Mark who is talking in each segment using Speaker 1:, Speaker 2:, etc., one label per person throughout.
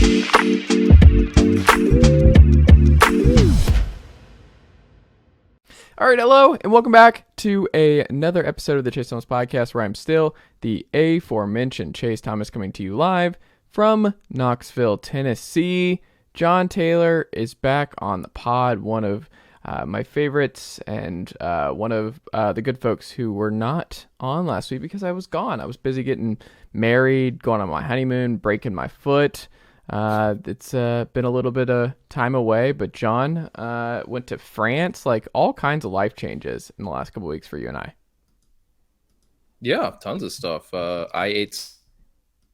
Speaker 1: All right, hello, and welcome back to another episode of the Chase Thomas Podcast, where I'm still the aforementioned Chase Thomas, coming to you live from Knoxville, Tennessee. Jon Tayler is back on the pod, one of my favorites, and one of the good folks who were not on last week because I was gone. I was busy getting married, going on my honeymoon, breaking my foot. It's been a little bit of time away, but John went to France, like all kinds of life changes in the last couple of weeks for you and I.
Speaker 2: Yeah, tons of stuff. I ate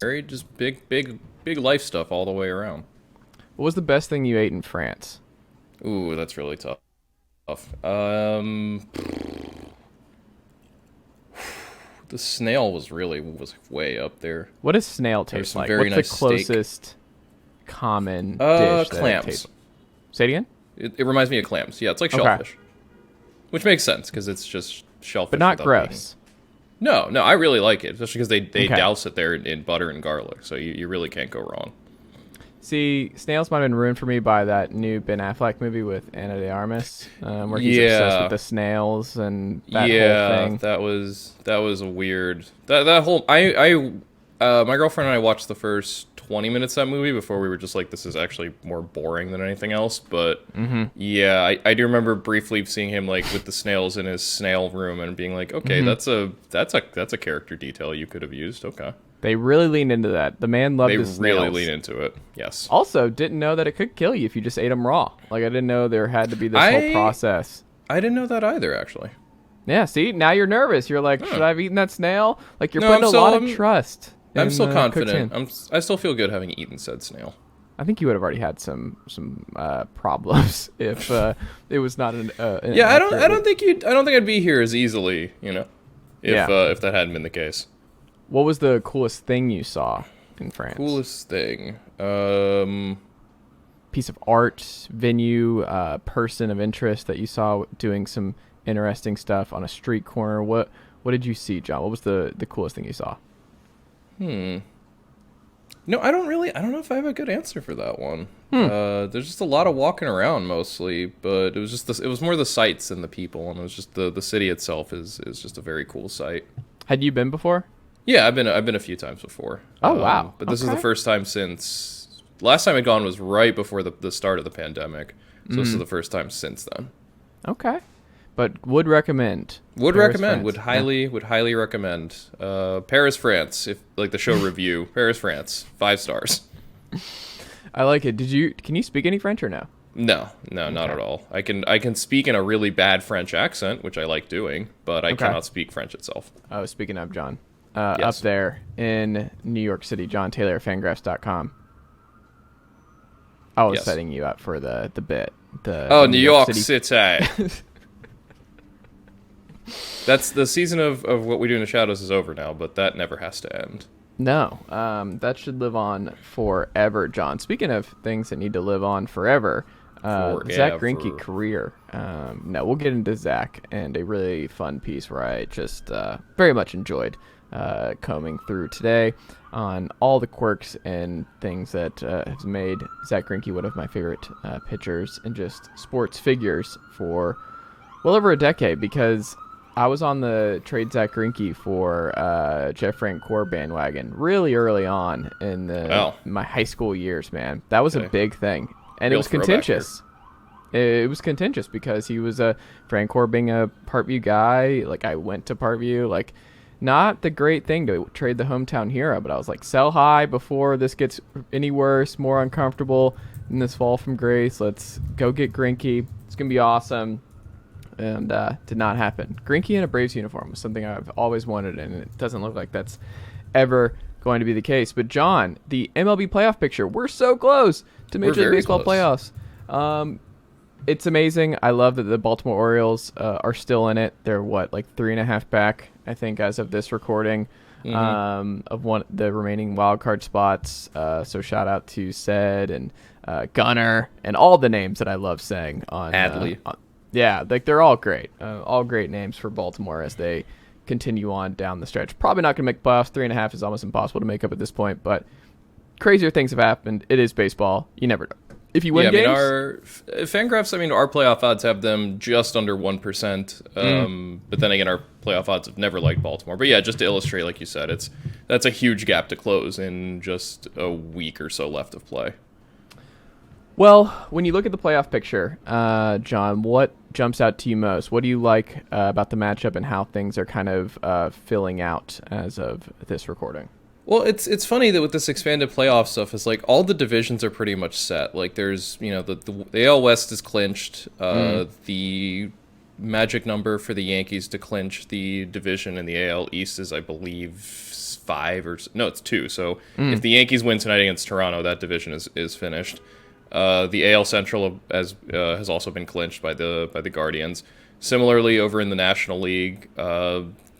Speaker 2: just big life stuff all the way around.
Speaker 1: What was the best thing you ate in France?
Speaker 2: Ooh, that's really tough. The snail was way up there.
Speaker 1: What does snail taste like?
Speaker 2: What's
Speaker 1: the closest common dish?
Speaker 2: Clams.
Speaker 1: Say it again?
Speaker 2: It reminds me of clams. Yeah, it's like shellfish. Which makes sense because it's just shellfish.
Speaker 1: But not gross.
Speaker 2: No, I really like it, especially because they douse it there in butter and garlic, so you really can't go wrong.
Speaker 1: See, snails might have been ruined for me by that new Ben Affleck movie with Ana de Armas, where he's obsessed with the snails and that whole thing.
Speaker 2: that was a weird that whole my girlfriend and I watched the first 20 minutes of that movie before we were just like, this is actually more boring than anything else. But yeah, I do remember briefly seeing him like with the snails in his snail room and being like, okay, that's a character detail you could have used. Okay. They
Speaker 1: really leaned into that. The man loved his snails.
Speaker 2: They really lean into it, yes.
Speaker 1: Also, didn't know that it could kill you if you just ate them raw. Like, I didn't know there had to be this whole process.
Speaker 2: I didn't know that either, actually.
Speaker 1: Yeah, see? Now you're nervous. You're like, should I have eaten that snail? Like, you're putting a lot of trust.
Speaker 2: I'm still confident. I still feel good having eaten said snail.
Speaker 1: I think you would have already had some problems if it was not an
Speaker 2: yeah, I don't think I'd be here as easily, if that hadn't been the case.
Speaker 1: What was the coolest thing you saw in France?
Speaker 2: Coolest thing.
Speaker 1: Piece of art, venue, person of interest that you saw doing some interesting stuff on a street corner. What did you see, John? What was the coolest thing you saw?
Speaker 2: No, I don't know if I have a good answer for that one. There's just a lot of walking around mostly, but it was more the sights than the people, and it was just the city itself is just a very cool sight.
Speaker 1: Had you been before?
Speaker 2: Yeah, I've been a few times before.
Speaker 1: Oh, wow.
Speaker 2: But this is the first time since... Last time I'd gone was right before the start of the pandemic. So this is the first time since then.
Speaker 1: Okay. But would recommend.
Speaker 2: Would highly recommend. Paris, France, if like the show review. Paris, France, 5 stars.
Speaker 1: I like it. Can you speak any French or no?
Speaker 2: No, not at all. I can speak in a really bad French accent, which I like doing, but I cannot speak French itself.
Speaker 1: Oh, speaking of, John.
Speaker 2: Yes.
Speaker 1: Up there in New York City, Jon Tayler, Fangraphs.com. I was setting you up for the bit.
Speaker 2: New York City. That's the season of What We Do in the Shadows is over now, but that never has to end.
Speaker 1: No, that should live on forever, John. Speaking of things that need to live on forever, Zack Greinke career. No, we'll get into Zack and a really fun piece where I just very much enjoyed combing through today on all the quirks and things that have made Zack Greinke one of my favorite pitchers and just sports figures for well over a decade, because I was on the trade Zack Greinke for Jeff Francoeur bandwagon really early on in my high school years, man. That was a big thing. And it was contentious. It was contentious because he was Francoeur being a Parkview guy. Like, I went to Parkview. Like, not the great thing to trade the hometown hero, but I was like, sell high before this gets any worse, more uncomfortable in this fall from grace. Let's go get Greinke. It's going to be awesome. And did not happen. Greinke in a Braves uniform was something I've always wanted, and it doesn't look like that's ever going to be the case. But John, the MLB playoff picture, we're so close to Major League Baseball playoffs. It's amazing. I love that the Baltimore Orioles are still in it. They're like 3.5 back, I think, as of this recording, of the remaining wild card spots. So shout out to Sed and Gunner and all the names that I love saying on
Speaker 2: Adley.
Speaker 1: Yeah, like they're all great. All great names for Baltimore as they continue on down the stretch. Probably not going to make playoffs. 3.5 is almost impossible to make up at this point, but crazier things have happened. It is baseball. You never know. If you win games,
Speaker 2: our Fangraphs, our playoff odds have them just under 1%. But then again, our playoff odds have never liked Baltimore. But yeah, just to illustrate, like you said, that's a huge gap to close in just a week or so left of play.
Speaker 1: Well, when you look at the playoff picture, John, what jumps out to you most? What do you like about the matchup and how things are kind of filling out as of this recording?
Speaker 2: Well, it's funny that with this expanded playoff stuff, is like all the divisions are pretty much set. Like there's, the AL West is clinched. The magic number for the Yankees to clinch the division in the AL East is, I believe, 5 or no, it's 2. So if the Yankees win tonight against Toronto, that division is finished. The AL Central has also been clinched by the Guardians. Similarly, over in the National League,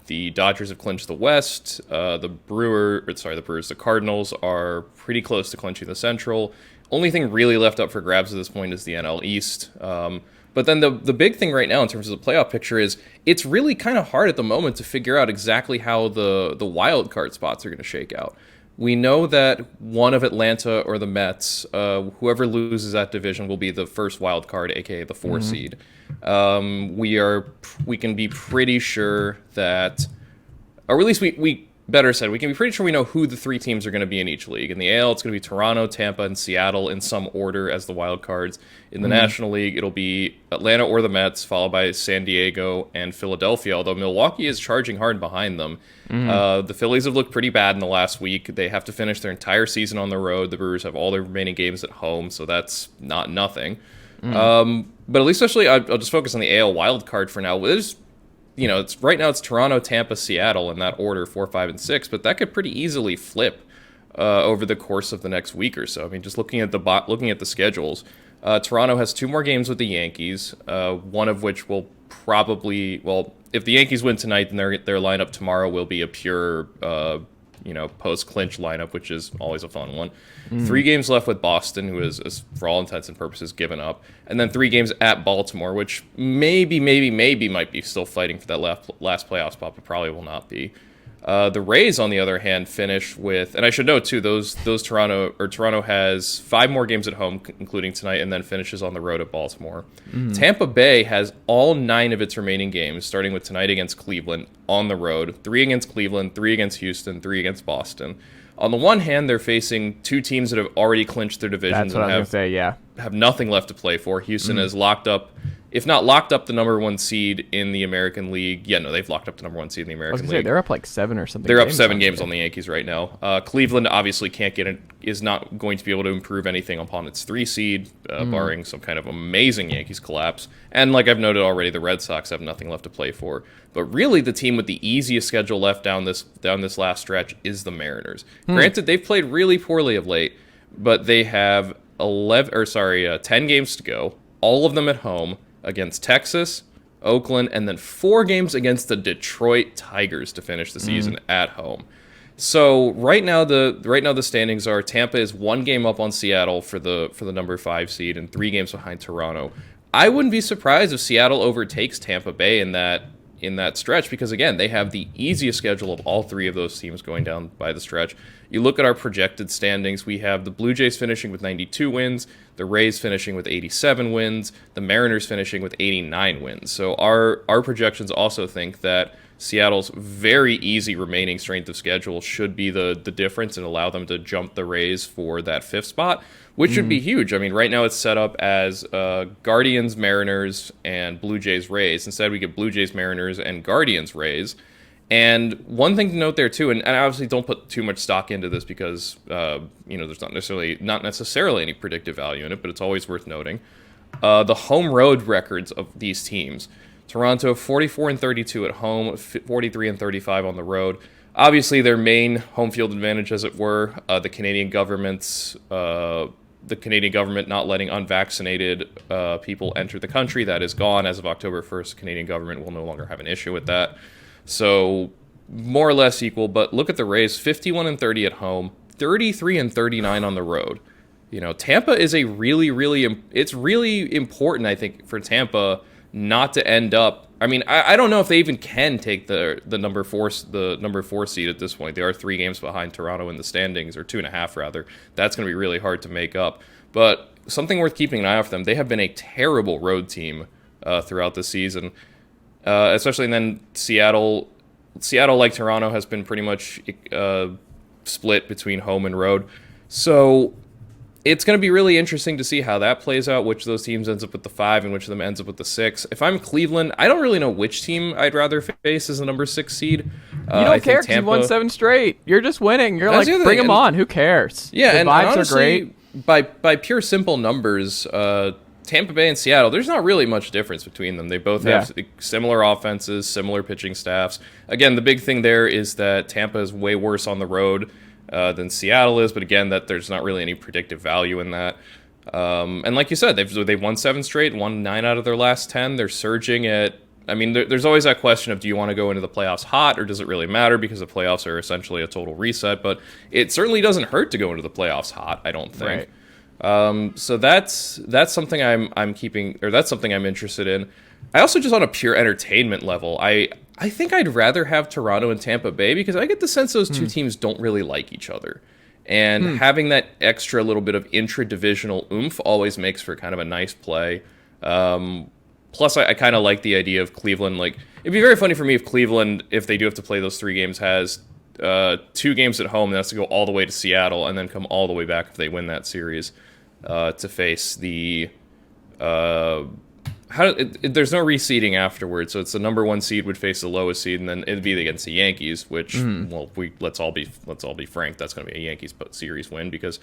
Speaker 2: the Dodgers have clinched the West. The Cardinals are pretty close to clinching the Central. Only thing really left up for grabs at this point is the NL East. But then the big thing right now in terms of the playoff picture is it's really kind of hard at the moment to figure out exactly how the wild card spots are going to shake out. We know that one of Atlanta or the Mets, whoever loses that division, will be the first wild card, aka the 4 seed. We can be pretty sure that, or at least we better said, we can be pretty sure we know who the 3 teams are going to be in each league. In the AL, it's going to be Toronto, Tampa, and Seattle in some order as the wild cards. In the National League, it'll be Atlanta or the Mets, followed by San Diego and Philadelphia, although Milwaukee is charging hard behind them. The Phillies have looked pretty bad in the last week. They have to finish their entire season on the road. The Brewers have all their remaining games at home, so that's not nothing. But at least, especially, I'll just focus on the AL wild card for now. There's, right now it's Toronto, Tampa, Seattle in that order, 4, 5, and 6. But that could pretty easily flip over the course of the next week or so. Just looking at the schedules, Toronto has 2 more games with the Yankees. One of which will probably, if the Yankees win tonight, then their lineup tomorrow will be a pure post-clinch lineup, which is always a fun one. 3 games left with Boston, who is for all intents and purposes given up, and then 3 games at Baltimore, which maybe might be still fighting for that last playoff spot, but probably will not be. The Rays, on the other hand, finish with, and I should note too, those Toronto has 5 more games at home, including tonight, and then finishes on the road at Baltimore. Tampa Bay has all 9 of its remaining games, starting with tonight against Cleveland on the road, 3 against Cleveland, 3 against Houston, 3 against Boston. On the one hand, they're facing 2 teams that have already clinched their divisions and have nothing left to play for. Houston has locked up, if not locked up, the number 1 seed in the American League. Yeah, no, they've locked up the number 1 seed in the American League.
Speaker 1: They're up like 7 or something.
Speaker 2: They're up 7 games on the Yankees right now. Cleveland obviously is not going to be able to improve anything upon its 3 seed, barring some kind of amazing Yankees collapse. And like I've noted already, the Red Sox have nothing left to play for. But really, the team with the easiest schedule left down this last stretch is the Mariners. Granted, they've played really poorly of late, but they have 10 games to go, all of them at home, against Texas, Oakland, and then 4 games against the Detroit Tigers to finish the season at home. So right now the standings are Tampa is 1 game up on Seattle for the number 5 seed and 3 games behind Toronto. I wouldn't be surprised if Seattle overtakes Tampa Bay in that stretch, because again, they have the easiest schedule of all 3 of those teams going down by the stretch. You look at our projected standings, we have the Blue Jays finishing with 92 wins, the Rays finishing with 87 wins, the Mariners finishing with 89 wins. So our projections also think that Seattle's very easy remaining strength of schedule should be the difference and allow them to jump the Rays for that 5th spot, which would be huge. Right now it's set up as Guardians, Mariners, and Blue Jays, Rays. Instead, we get Blue Jays, Mariners, and Guardians, Rays. And one thing to note there too, and I obviously don't put too much stock into this because there's not necessarily any predictive value in it, but it's always worth noting the home road records of these teams. Toronto 44-32 at home, 43-35 on the road. Obviously, their main home field advantage, as it were, the Canadian government not letting unvaccinated people enter the country. That is gone as of October 1st. The Canadian government will no longer have an issue with that. So more or less equal. But look at the Rays: 51-30 at home, 33-39 on the road. Tampa is it's really important, I think, for Tampa not to end up. I mean, I don't know if they even can take the number four seed at this point. They are 3 games behind Toronto in the standings, or 2.5 rather. That's going to be really hard to make up. But something worth keeping an eye out for them. They have been a terrible road team throughout the season, especially then Seattle. Seattle, like Toronto, has been pretty much split between home and road. So it's going to be really interesting to see how that plays out, which of those teams ends up with the 5 and which of them ends up with the 6. If I'm Cleveland, I don't really know which team I'd rather face as the number 6 seed.
Speaker 1: You don't care because you won 7 straight. You're just winning. You're like, bring them on. Who cares?
Speaker 2: Yeah,
Speaker 1: the vibes
Speaker 2: honestly,
Speaker 1: are great.
Speaker 2: By pure simple numbers, Tampa Bay and Seattle, there's not really much difference between them. They both have similar offenses, similar pitching staffs. Again, the big thing there is that Tampa is way worse on the road than Seattle is, but again, that there's not really any predictive value in that. And like you said, they've won 7 straight, won 9 out of their last 10. They're surging at. I mean, there's always that question of, do you want to go into the playoffs hot, or does it really matter because the playoffs are essentially a total reset? But it certainly doesn't hurt to go into the playoffs hot, I don't think.
Speaker 1: Right.
Speaker 2: So that's something I'm keeping, or that's something I'm interested in. I also, just on a pure entertainment level, I think I'd rather have Toronto and Tampa Bay because I get the sense those two teams don't really like each other. And having that extra little bit of intra-divisional oomph always makes for kind of a nice play. Plus, I kind of like the idea of Cleveland. Like, it'd be very funny for me if Cleveland, if they do have to play those 3 games, has 2 games at home and has to go all the way to Seattle and then come all the way back if they win that series to face the... there's no reseeding afterwards, so it's the number 1 seed would face the lowest seed, and then it'd be against the Yankees, which let's all be frank, that's going to be a Yankees series win because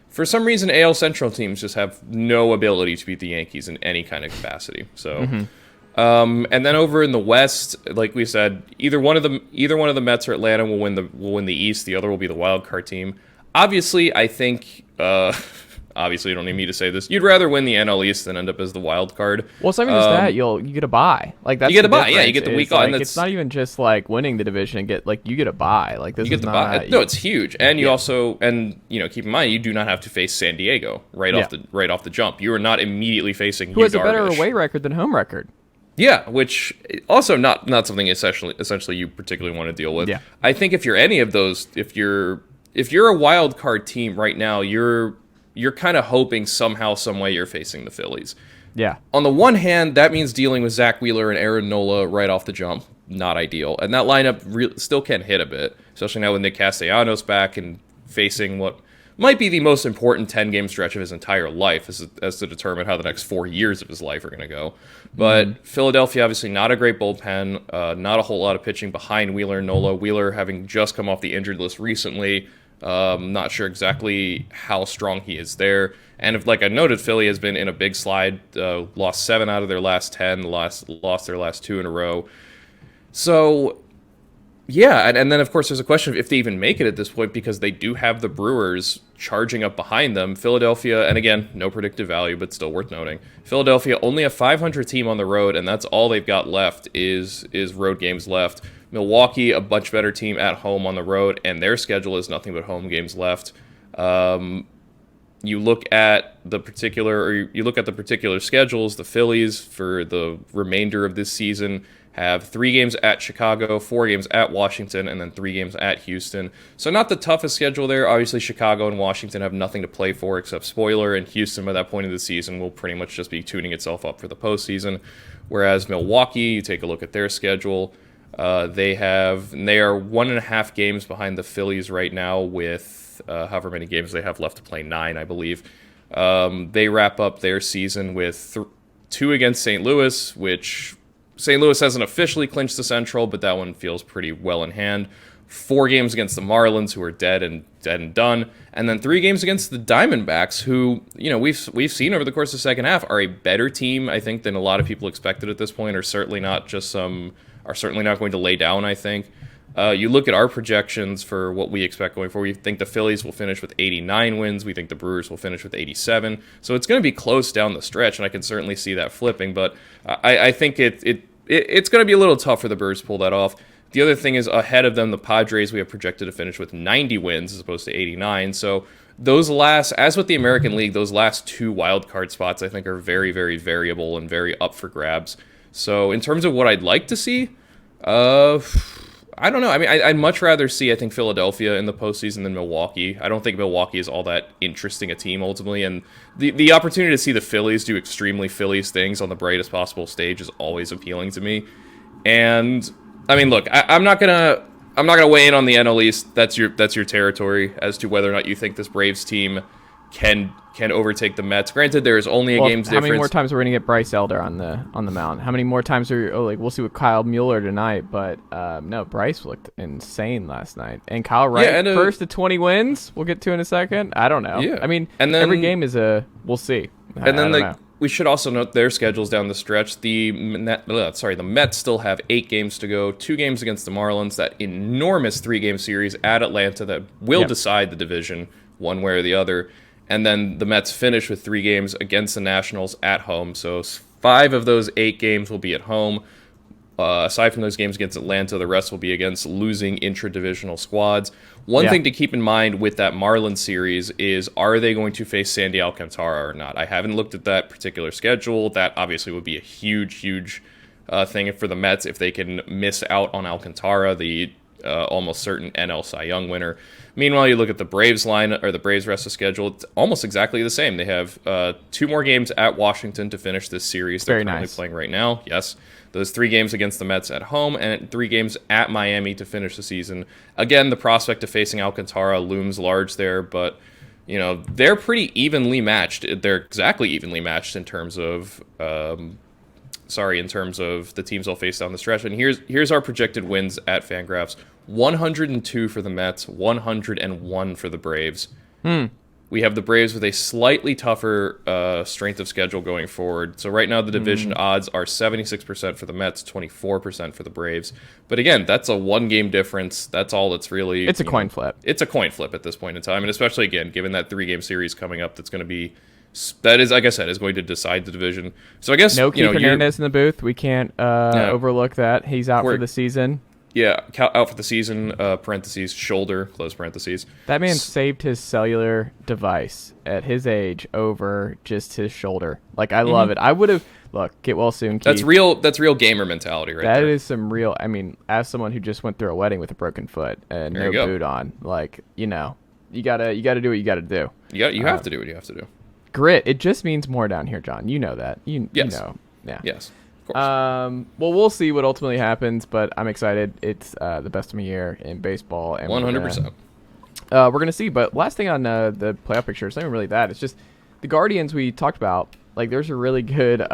Speaker 2: for some reason AL Central teams just have no ability to beat the Yankees in any kind of capacity. So, and then over in the West, like we said, either one of the Mets or Atlanta will win the East. The other will be the wild card team. Obviously, I think. Obviously, you don't need me to say this. You'd rather win the NL East than end up as the wild card.
Speaker 1: Well, it's not even just that. You get a bye. Like that's
Speaker 2: you get a bye. Yeah, you get the week off.
Speaker 1: Like, it's not even just like winning the division and you get a bye. Like this
Speaker 2: you get the bye. No, it's huge. And you also keep in mind you do not have to face San Diego right off the jump. You are not immediately facing
Speaker 1: who has a better away record than home record.
Speaker 2: Yeah, which also not something essentially you particularly want to deal with.
Speaker 1: Yeah.
Speaker 2: I think if you're any of those, if you're a wild card team right now, you're kind of hoping somehow, some way you're facing the Phillies.
Speaker 1: Yeah.
Speaker 2: On the one hand, that means dealing with Zach Wheeler and Aaron Nola right off the jump. Not ideal. And that lineup still can hit a bit, especially now with Nick Castellanos back and facing what might be the most important 10-game stretch of his entire life as to determine how the next 4 years of his life are going to go. But Philadelphia, obviously not a great bullpen, not a whole lot of pitching behind Wheeler and Nola. Wheeler having just come off the injured list recently. Not sure exactly how strong he is there. And like I noted, Philly has been in a big slide, lost 7 out of their last 10, lost their last 2 in a row. So, yeah, and then of course there's a question of if they even make it at this point because they do have the Brewers charging up behind them. Philadelphia, and again, no predictive value, but still worth noting. Philadelphia, only a 500 team on the road, and that's all they've got left is road games left. Milwaukee, a much better team at home on the road, and their schedule is nothing but home games left. You look at the particular schedules. The Phillies for the remainder of this season have 3 games at Chicago, 4 games at Washington, and then 3 games at Houston. So not the toughest schedule there. Obviously, Chicago and Washington have nothing to play for except spoiler, and Houston by that point of the season will pretty much just be tuning itself up for the postseason. Whereas Milwaukee, you take a look at their schedule. They are 1.5 games behind the Phillies right now with however many games they have left to play, 9, I believe. They wrap up their season with 2 against St. Louis, which St. Louis hasn't officially clinched the Central, but that one feels pretty well in hand. 4 games against the Marlins, who are dead and done, and then 3 games against the Diamondbacks, who we've seen over the course of the second half are a better team, I think, than a lot of people expected at this point. Are certainly not going to lay down, I think. You look at our projections for what we expect going forward. We think the Phillies will finish with 89 wins. We think the Brewers will finish with 87. So it's going to be close down the stretch, and I can certainly see that flipping. But I think it's going to be a little tough for the Brewers to pull that off. The other thing is ahead of them, the Padres, we have projected to finish with 90 wins as opposed to 89. So as with the American League, those last 2 wild card spots I think are very, very variable and very up for grabs. So in terms of what I'd like to see, I don't know. I mean, I'd much rather see, I think, Philadelphia in the postseason than Milwaukee. I don't think Milwaukee is all that interesting a team ultimately, and the opportunity to see the Phillies do extremely Phillies things on the brightest possible stage is always appealing to me. And I mean, look, I'm not gonna weigh in on the NL East. That's your territory as to whether or not you think this Braves team can overtake the Mets. Granted, there is only a game's difference.
Speaker 1: How many more times are we going to get Bryce Elder on the mound? How many more times we'll see with Kyle Mueller tonight, but no, Bryce looked insane last night. And Kyle Wright, first to 20 wins, we'll get to in a second. I don't know. Yeah. I mean, and then, every game is we'll see.
Speaker 2: We should also note their schedules down the stretch. The Mets still have 8 games to go, 2 games against the Marlins, that enormous 3-game series at Atlanta that will decide the division one way or the other. And then the Mets finish with 3 games against the Nationals at home. So 5 of those 8 games will be at home. Aside from those games against Atlanta, the rest will be against losing intra-divisional squads. One thing to keep in mind with that Marlins series is, are they going to face Sandy Alcantara or not? I haven't looked at that particular schedule. That obviously would be a huge thing for the Mets if they can miss out on Alcantara, the almost certain NL Cy Young winner. Meanwhile, you look at the Braves the Braves rest of schedule, it's almost exactly the same. They have 2 more games at Washington to finish this series they're currently playing right now. Yes. Those 3 games against the Mets at home and 3 games at Miami to finish the season. Again, the prospect of facing Alcantara looms large there, but they're pretty evenly matched. They're exactly evenly matched in terms of the teams they'll face down the stretch. And here's our projected wins at Fangraphs: 102 for the Mets, 101 for the Braves. We have the Braves with a slightly tougher strength of schedule going forward. So right now the division odds are 76% for the Mets, 24% for the Braves. But again, that's a 1-game difference. That's all that's really...
Speaker 1: It's a coin flip.
Speaker 2: It's a coin flip at this point in time. And especially, again, given that 3-game series coming up that's going to be... That is, like I said, is going to decide the division. So I guess...
Speaker 1: No Keith Hernandez in the booth. We can't overlook that. He's out for the season.
Speaker 2: Yeah, out for the season, parentheses, shoulder, close parentheses.
Speaker 1: That man saved his cellular device at his age over just his shoulder. Like, I love it. I would have... Look, get well soon, Keith.
Speaker 2: That's real gamer mentality right there.
Speaker 1: That is some real... I mean, as someone who just went through a wedding with a broken foot and no boot on, like, you gotta do what you gotta do.
Speaker 2: You have to do what you have to do.
Speaker 1: Grit. It just means more down here, John. You know that. You know. Yeah.
Speaker 2: Yes.
Speaker 1: Well, we'll see what ultimately happens, but I'm excited. It's the best of my year in baseball, and
Speaker 2: 100%.
Speaker 1: We're gonna see. But last thing on the playoff picture, it's not even really that. It's just the Guardians we talked about. Like, there's a really good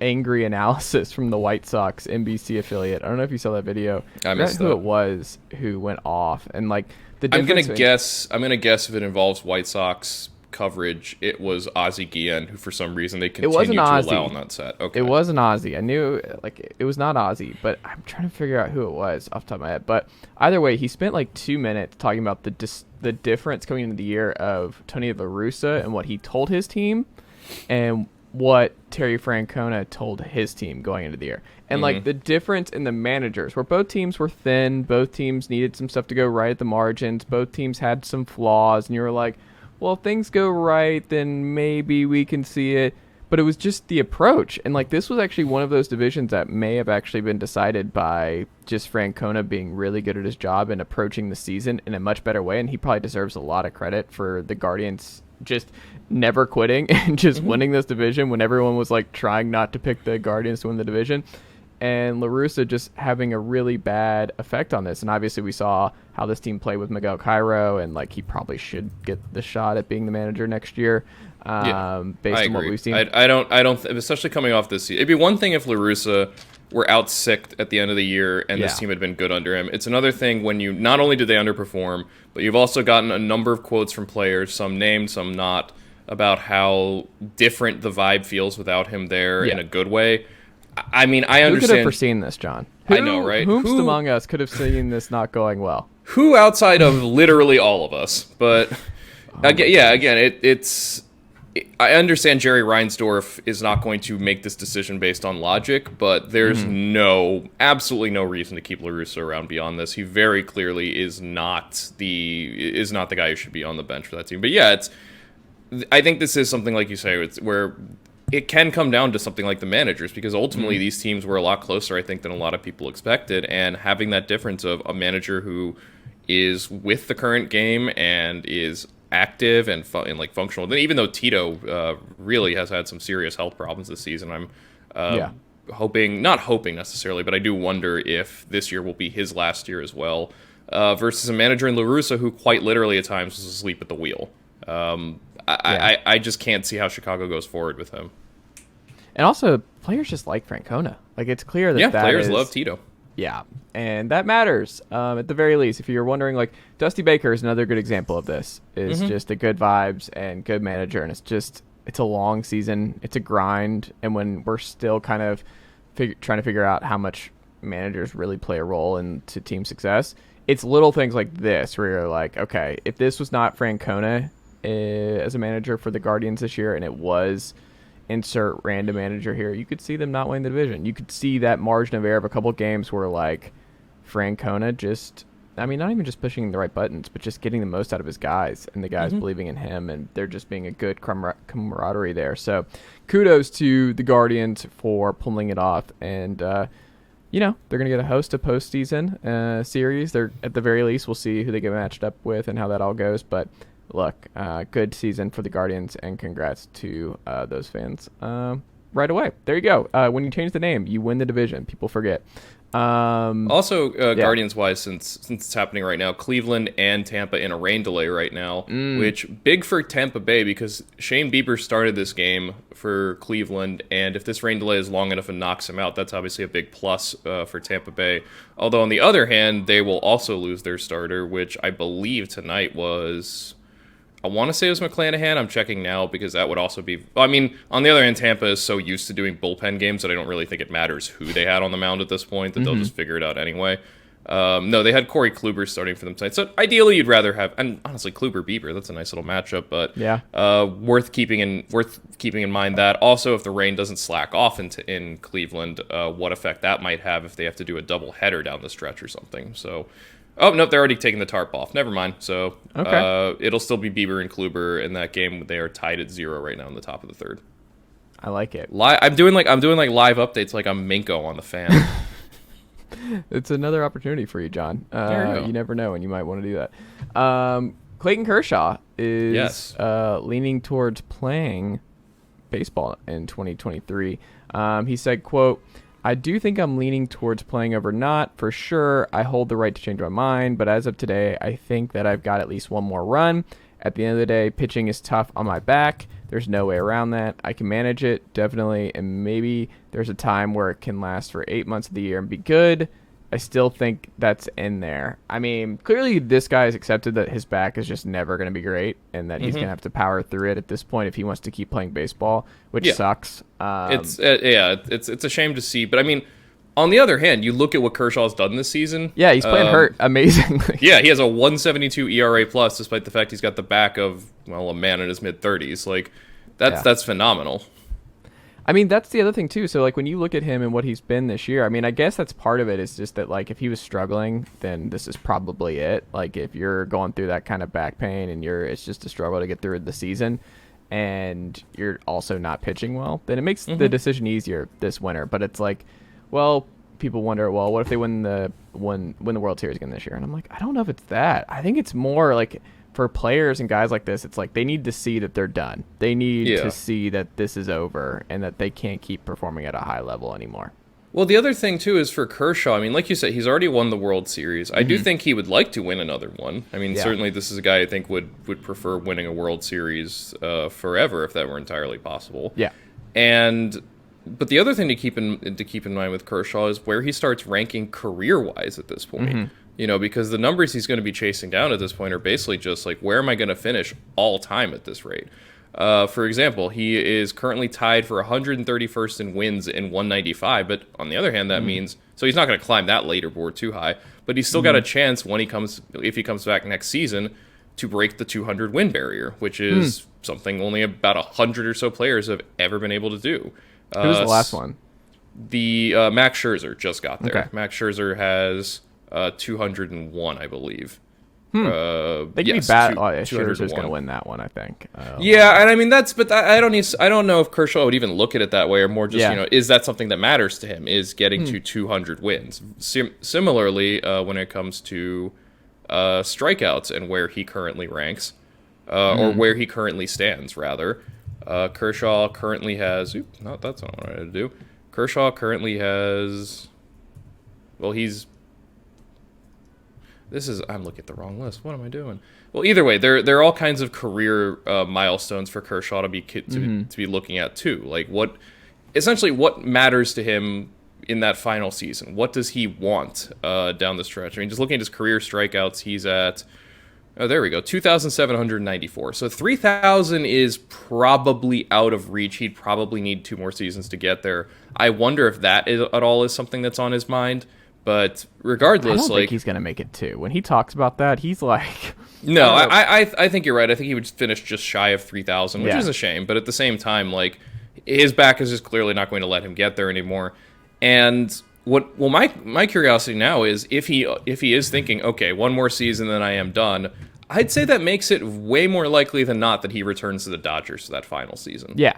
Speaker 1: angry analysis from the White Sox NBC affiliate. I don't know if you saw that video.
Speaker 2: I missed
Speaker 1: who it was who went off, and like the.
Speaker 2: I'm gonna guess if it involves White Sox coverage, it was Ozzie Guillen, who for some reason they continue to allow on that set. Okay.
Speaker 1: It wasn't Ozzie. I knew it was not Ozzie, but I'm trying to figure out who it was off the top of my head. But either way, he spent like 2 minutes talking about the difference coming into the year of Tony La Russa and what he told his team and what Terry Francona told his team going into the year. And like the difference in the managers, where both teams were thin, both teams needed some stuff to go right at the margins, both teams had some flaws, and you were like, well, if things go right, then maybe we can see it. But it was just the approach. And like, this was actually one of those divisions that may have actually been decided by just Francona being really good at his job and approaching the season in a much better way. And he probably deserves a lot of credit for the Guardians just never quitting and just winning this division when everyone was like trying not to pick the Guardians to win the division. And La Russa just having a really bad effect on this. And obviously we saw how this team played with Miguel Cairo, and like he probably should get the shot at being the manager next year. Based on what we've seen.
Speaker 2: I don't, especially coming off this season. It'd be one thing if La Russa were out sick at the end of the year and this team had been good under him. It's another thing when you, not only do they underperform, but you've also gotten a number of quotes from players, some named, some not, about how different the vibe feels without him there in a good way. I mean, I understand. Who could
Speaker 1: have foreseen this, John?
Speaker 2: I know, right?
Speaker 1: Whomst among us could have seen this not going well?
Speaker 2: Who outside of literally all of us? But again, it's I understand Jerry Reinsdorf is not going to make this decision based on logic, but there's absolutely no reason to keep La Russa around beyond this. He very clearly is not the guy who should be on the bench for that team. But yeah, I think this is something like you say, it's where it can come down to something like the managers, because ultimately these teams were a lot closer, I think, than a lot of people expected, and having that difference of a manager who is with the current game and is active and like functional. Even though Tito really has had some serious health problems this season, I'm not hoping necessarily, but I do wonder if this year will be his last year as well. Versus a manager in La Russa who quite literally at times was asleep at the wheel. I just can't see how Chicago goes forward with him.
Speaker 1: And also, players just like Francona. Like, it's clear that
Speaker 2: players love Tito.
Speaker 1: Yeah, and that matters at the very least. If you're wondering, like, Dusty Baker is another good example of this. Is just a good vibes and good manager, and it's a long season. It's a grind, and when we're still kind of trying to figure out how much managers really play a role into team success, it's little things like this where you're like, okay, if this was not Francona as a manager for the Guardians this year, and it was insert random manager here, you could see them not winning the division. You could see that margin of error of a couple of games where, like, Francona not even just pushing the right buttons, but just getting the most out of his guys, and the guys believing in him, and there just being a good camaraderie there. So kudos to the Guardians for pulling it off, and they're going to get a host of postseason series. They're, at the very least, we'll see who they get matched up with and how that all goes, but look, good season for the Guardians, and congrats to those fans right away. There you go. When you change the name, you win the division. People forget.
Speaker 2: Guardians-wise, since it's happening right now, Cleveland and Tampa in a rain delay right now, which big for Tampa Bay because Shane Bieber started this game for Cleveland, and if this rain delay is long enough and knocks him out, that's obviously a big plus for Tampa Bay. Although, on the other hand, they will also lose their starter, which I believe tonight was... I want to say it was McClanahan. I'm checking now because that would also be... I mean, on the other hand, Tampa is so used to doing bullpen games that I don't really think it matters who they had on the mound at this point, that they'll just figure it out anyway. No, they had Corey Kluber starting for them tonight. So ideally, you'd rather have... And honestly, Kluber-Bieber, that's a nice little matchup, but worth keeping in mind that. Also, if the rain doesn't slack off in Cleveland, what effect that might have if they have to do a double header down the stretch or something. So... Oh, nope, they're already taking the tarp off. Never mind. So it'll still be Bieber and Kluber in that game. They are tied at 0 right now in the top of the third.
Speaker 1: I like it.
Speaker 2: I'm doing live updates like I'm Minko on the Fan.
Speaker 1: It's another opportunity for you, John. You never know, and you might want to do that. Clayton Kershaw is leaning towards playing baseball in 2023. He said, quote, "I do think I'm leaning towards playing over not. For sure, I hold the right to change my mind, but as of today, I think that I've got at least one more run. At the end of the day, pitching is tough on my back. There's no way around that. I can manage it, definitely, and maybe there's a time where it can last for 8 months of the year and be good. I still think that's in there." I mean, clearly this guy has accepted that his back is just never going to be great and that he's going to have to power through it at this point if he wants to keep playing baseball, which sucks.
Speaker 2: It's a shame to see. But, I mean, on the other hand, you look at what Kershaw's done this season.
Speaker 1: Yeah, he's playing hurt amazingly.
Speaker 2: Yeah, he has a 1.72 ERA plus despite the fact he's got the back of, well, a man in his mid-30s. Like, that's phenomenal.
Speaker 1: I mean, that's the other thing, too. So, like, when you look at him and what he's been this year, I mean, I guess that's part of it is just that, like, if he was struggling, then this is probably it. Like, if you're going through that kind of back pain and it's just a struggle to get through the season and you're also not pitching well, then it makes the decision easier this winter. But it's like, well, people wonder, well, what if they win the World Series again this year? And I'm like, I don't know if it's that. I think it's more like... For players and guys like this, it's like they need to see that they're done. They need to see that this is over and that they can't keep performing at a high level anymore.
Speaker 2: Well, the other thing, too, is for Kershaw. I mean, like you said, he's already won the World Series. I do think he would like to win another one. I mean, certainly this is a guy I think would prefer winning a World Series forever if that were entirely possible.
Speaker 1: Yeah.
Speaker 2: But the other thing to keep in mind with Kershaw is where he starts ranking career-wise at this point. You know, because the numbers he's going to be chasing down at this point are basically just like, where am I going to finish all time at this rate? For example, he is currently tied for 131st in wins in 195, but on the other hand, that means, so he's not going to climb that leaderboard too high, but he's still got a chance if he comes back next season to break the 200 win barrier, which is something only about 100 or so players have ever been able to do.
Speaker 1: Who was the last one?
Speaker 2: The Max Scherzer just got there. Okay. Max Scherzer has 201, I believe.
Speaker 1: They can be bad. Scherzer's going to win that one, I think.
Speaker 2: Yeah, and I mean I don't know if Kershaw would even look at it that way, or more just is that something that matters to him? Is getting to 200 wins? Similarly, when it comes to strikeouts and where he currently ranks, or where he currently stands, rather. Kershaw currently has. That's not what I wanted to do. Kershaw currently has. Well, I'm looking at the wrong list. What am I doing? Well, either way, there are all kinds of career milestones for Kershaw to be looking at too. Like what matters to him in that final season. What does he want down the stretch? I mean, just looking at his career strikeouts, he's at 2,794. So 3,000 is probably out of reach. He'd probably need 2 more seasons to get there. I wonder if that at all is something that's on his mind. But regardless,
Speaker 1: I don't think he's going to make it 2. When he talks about that, he's like...
Speaker 2: No, I think you're right. I think he would finish just shy of 3,000, which is a shame. But at the same time, like, his back is just clearly not going to let him get there anymore. And my curiosity now is if he is thinking, okay, 1 more season, then I am done. I'd say that makes it way more likely than not that he returns to the Dodgers for that final season.
Speaker 1: Yeah.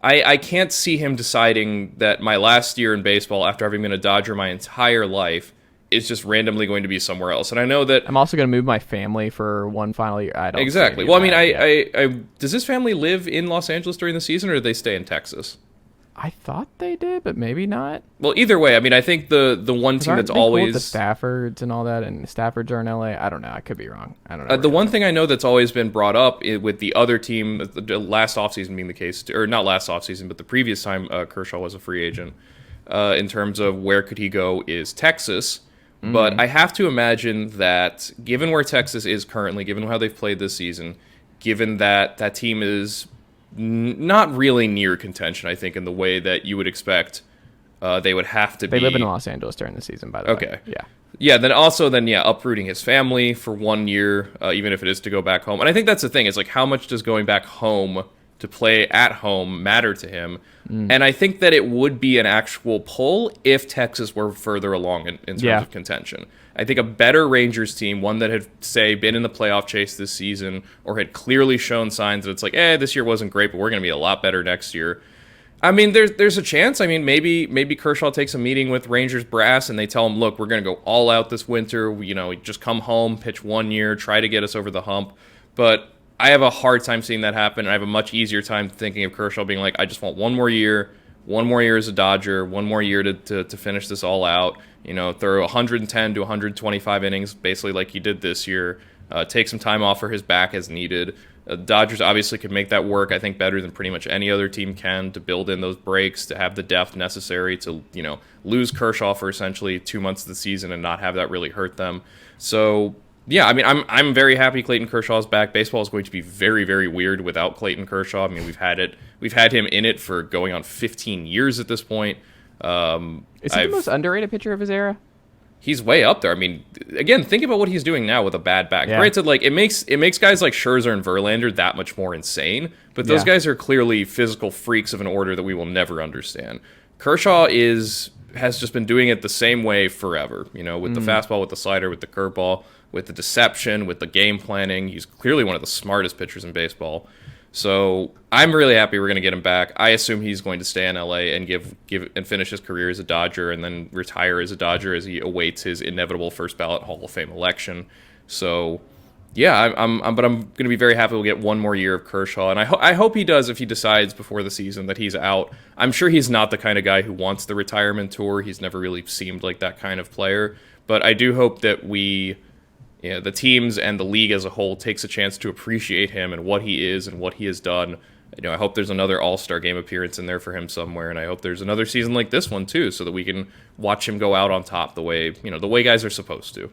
Speaker 2: I can't see him deciding that my last year in baseball, after having been a Dodger my entire life, is just randomly going to be somewhere else. And I know that
Speaker 1: I'm also going to move my family for one final year. I don't
Speaker 2: exactly. Well, I mean, I does his family live in Los Angeles during the season, or do they stay in Texas?
Speaker 1: I thought they did, but maybe not.
Speaker 2: Well, either way, I mean, I think the one team that's always...
Speaker 1: the Staffords and all that, and the Staffords are in LA. I don't know. I could be wrong. I don't know.
Speaker 2: The one thing I know that's always been brought up with the other team, the last offseason being the case, or not last offseason, but the previous time Kershaw was a free agent, in terms of where could he go, is Texas. But I have to imagine that, given where Texas is currently, given how they've played this season, given that that team is... not really near contention, I think, in the way that you would expect they would have to be.
Speaker 1: They live in Los Angeles during the season, by the way.
Speaker 2: Okay. Yeah, then uprooting his family for 1 year, even if it is to go back home. And I think that's the thing, is like, how much does going back home to play at home matter to him? And I think that it would be an actual pull if Texas were further along in terms of contention. I think a better Rangers team, one that had, say, been in the playoff chase this season, or had clearly shown signs that it's like, this year wasn't great, but we're going to be a lot better next year. I mean, there's a chance. I mean, maybe Kershaw takes a meeting with Rangers brass and they tell him, look, we're going to go all out this winter. Just come home, pitch 1 year, try to get us over the hump. But I have a hard time seeing that happen. I have a much easier time thinking of Kershaw being like, I just want 1 more year as a Dodger, 1 more year to finish this all out. Throw 110 to 125 innings, basically like he did this year. Take some time off for his back as needed. Dodgers obviously can make that work, I think, better than pretty much any other team can, to build in those breaks, to have the depth necessary to, lose Kershaw for essentially 2 months of the season and not have that really hurt them. So, yeah, I mean, I'm very happy Clayton Kershaw's back. Baseball is going to be very, very weird without Clayton Kershaw. I mean, we've had him in it for going on 15 years at this point.
Speaker 1: Is he the most underrated pitcher of his era?
Speaker 2: He's way up there. I mean, again, think about what he's doing now with a bad back. Yeah. Granted, like it makes guys like Scherzer and Verlander that much more insane, but those guys are clearly physical freaks of an order that we will never understand. Kershaw has just been doing it the same way forever, with the fastball, with the slider, with the curveball, with the deception, with the game planning. He's clearly one of the smartest pitchers in baseball. So I'm really happy we're going to get him back. I assume he's going to stay in LA and give and finish his career as a Dodger and then retire as a Dodger as he awaits his inevitable first ballot Hall of Fame election. So yeah, but I'm going to be very happy we'll get 1 more year of Kershaw, and I hope he does if he decides before the season that he's out. I'm sure he's not the kind of guy who wants the retirement tour. He's never really seemed like that kind of player, but I do hope that the teams and the league as a whole takes a chance to appreciate him and what he is and what he has done. I hope there's another All-Star game appearance in there for him somewhere, and I hope there's another season like this one too, so that we can watch him go out on top the way guys are supposed to.